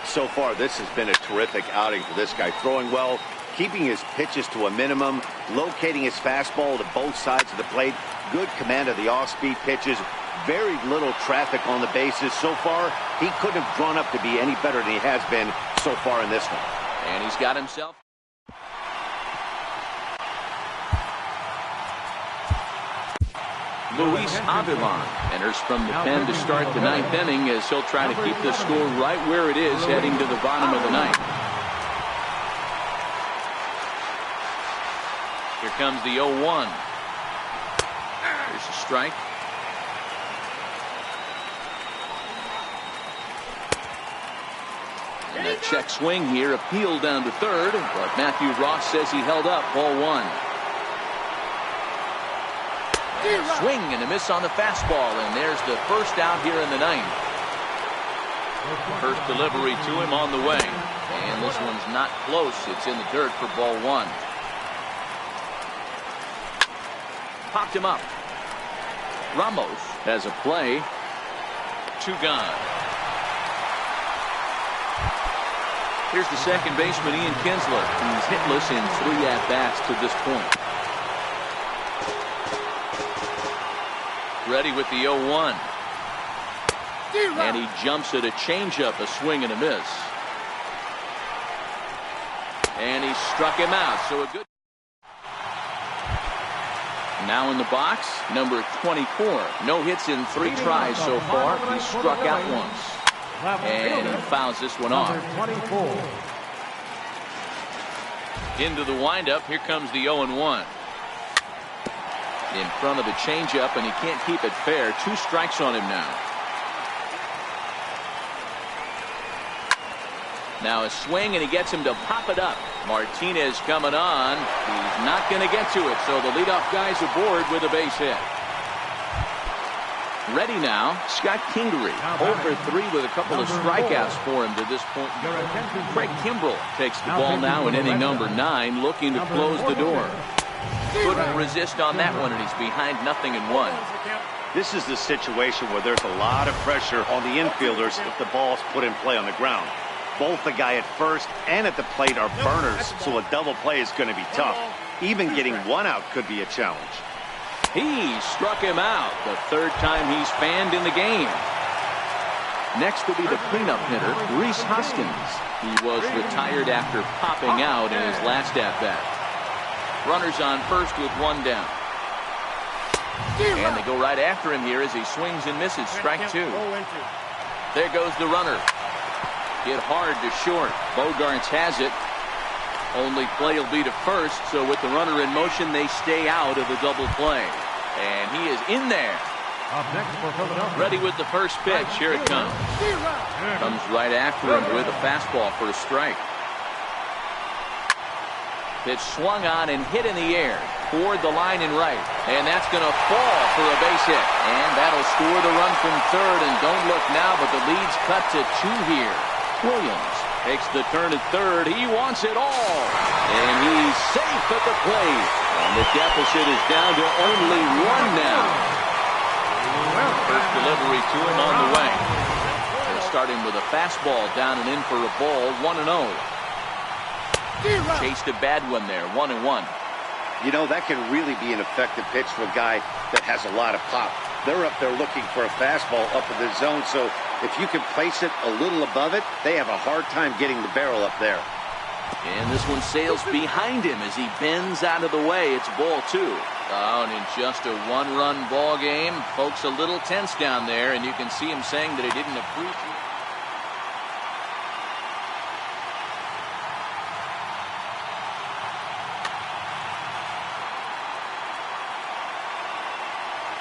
So far, this has been a terrific outing for this guy. Throwing well, keeping his pitches to a minimum, locating his fastball to both sides of the plate. Good command of the off-speed pitches. Very little traffic on the bases. So far, he couldn't have drawn up to be any better than he has been so far in this one. And he's got himself. Luis Avilan enters from the pen to start the 9th inning as he'll try to keep the score right where it is heading to the bottom of the 9th. Here comes the 0-1. Here's a strike. And a check swing here, appealed down to third, but Matthew Ross says he held up. Ball 1. Swing and a miss on the fastball, and there's the first out here in the 9th. First delivery to him on the way, and this one's not close. It's in the dirt for ball 1. Popped him up. Ramos has a play. 2 gone. Here's the second baseman, Ian Kinsler. He's hitless in 3 at-bats to this point. Ready with the 0-1. And he jumps at a changeup, a swing and a miss. And he struck him out. So a good. Now in the box, number 24. No hits in 3 tries so far. He struck out once. And he fouls this one off. 24. Into the windup. Here comes the 0-1. In front of the changeup, and he can't keep it fair. 2 strikes on him now. Now a swing, and he gets him to pop it up. Martinez coming on. He's not going to get to it, so the leadoff guy's aboard with a base hit. Ready now, Scott Kingery. 0-for-3 with a couple of strikeouts for him to this point. Craig Kimbrell takes the ball now in inning number 9, looking to close the door. Couldn't resist on that one, and he's behind 0-1. This is the situation where there's a lot of pressure on the infielders if the ball's put in play on the ground. Both the guy at first and at the plate are burners, so a double play is going to be tough. Even getting one out could be a challenge. He struck him out, the 3rd time he's fanned in the game. Next will be the cleanup hitter, Rhys Hoskins. He was retired after popping out in his last at-bat. Runners on first with 1 down. And they go right after him here as he swings and misses. Strike 2. There goes the runner. Hit hard to short. Bogarts has it. Only play will be to first, so with the runner in motion, they stay out of the double play. And he is in there. Ready with the first pitch. Here it comes. Comes right after him with a fastball for a strike. Pitch swung on and hit in the air toward the line and right. And that's going to fall for a base hit. And that'll score the run from third. And don't look now, but the lead's cut to 2 here. Williams takes the turn at third. He wants it all. And he's safe at the plate. And the deficit is down to only 1 now. First delivery to him on the way. They're starting with a fastball down and in for a ball. 1-0. Chased a bad one there. 1-1. You know, that can really be an effective pitch for a guy that has a lot of pop. They're up there looking for a fastball up in the zone, so if you can place it a little above it, they have a hard time getting the barrel up there. And this one sails behind him as he bends out of the way. It's ball 2. Oh, and in just a 1-run ball game, folks a little tense down there, and you can see him saying that he didn't appreciate.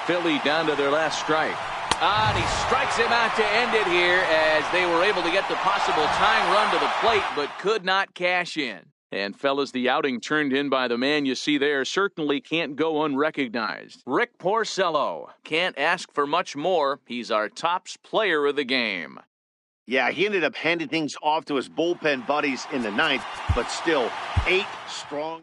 Philly down to their last strike. And he strikes him out to end it here as they were able to get the possible tying run to the plate but could not cash in. And fellas, the outing turned in by the man you see there certainly can't go unrecognized. Rick Porcello. Can't ask for much more. He's our tops player of the game. Yeah, he ended up handing things off to his bullpen buddies in the 9th, but still 8 strong.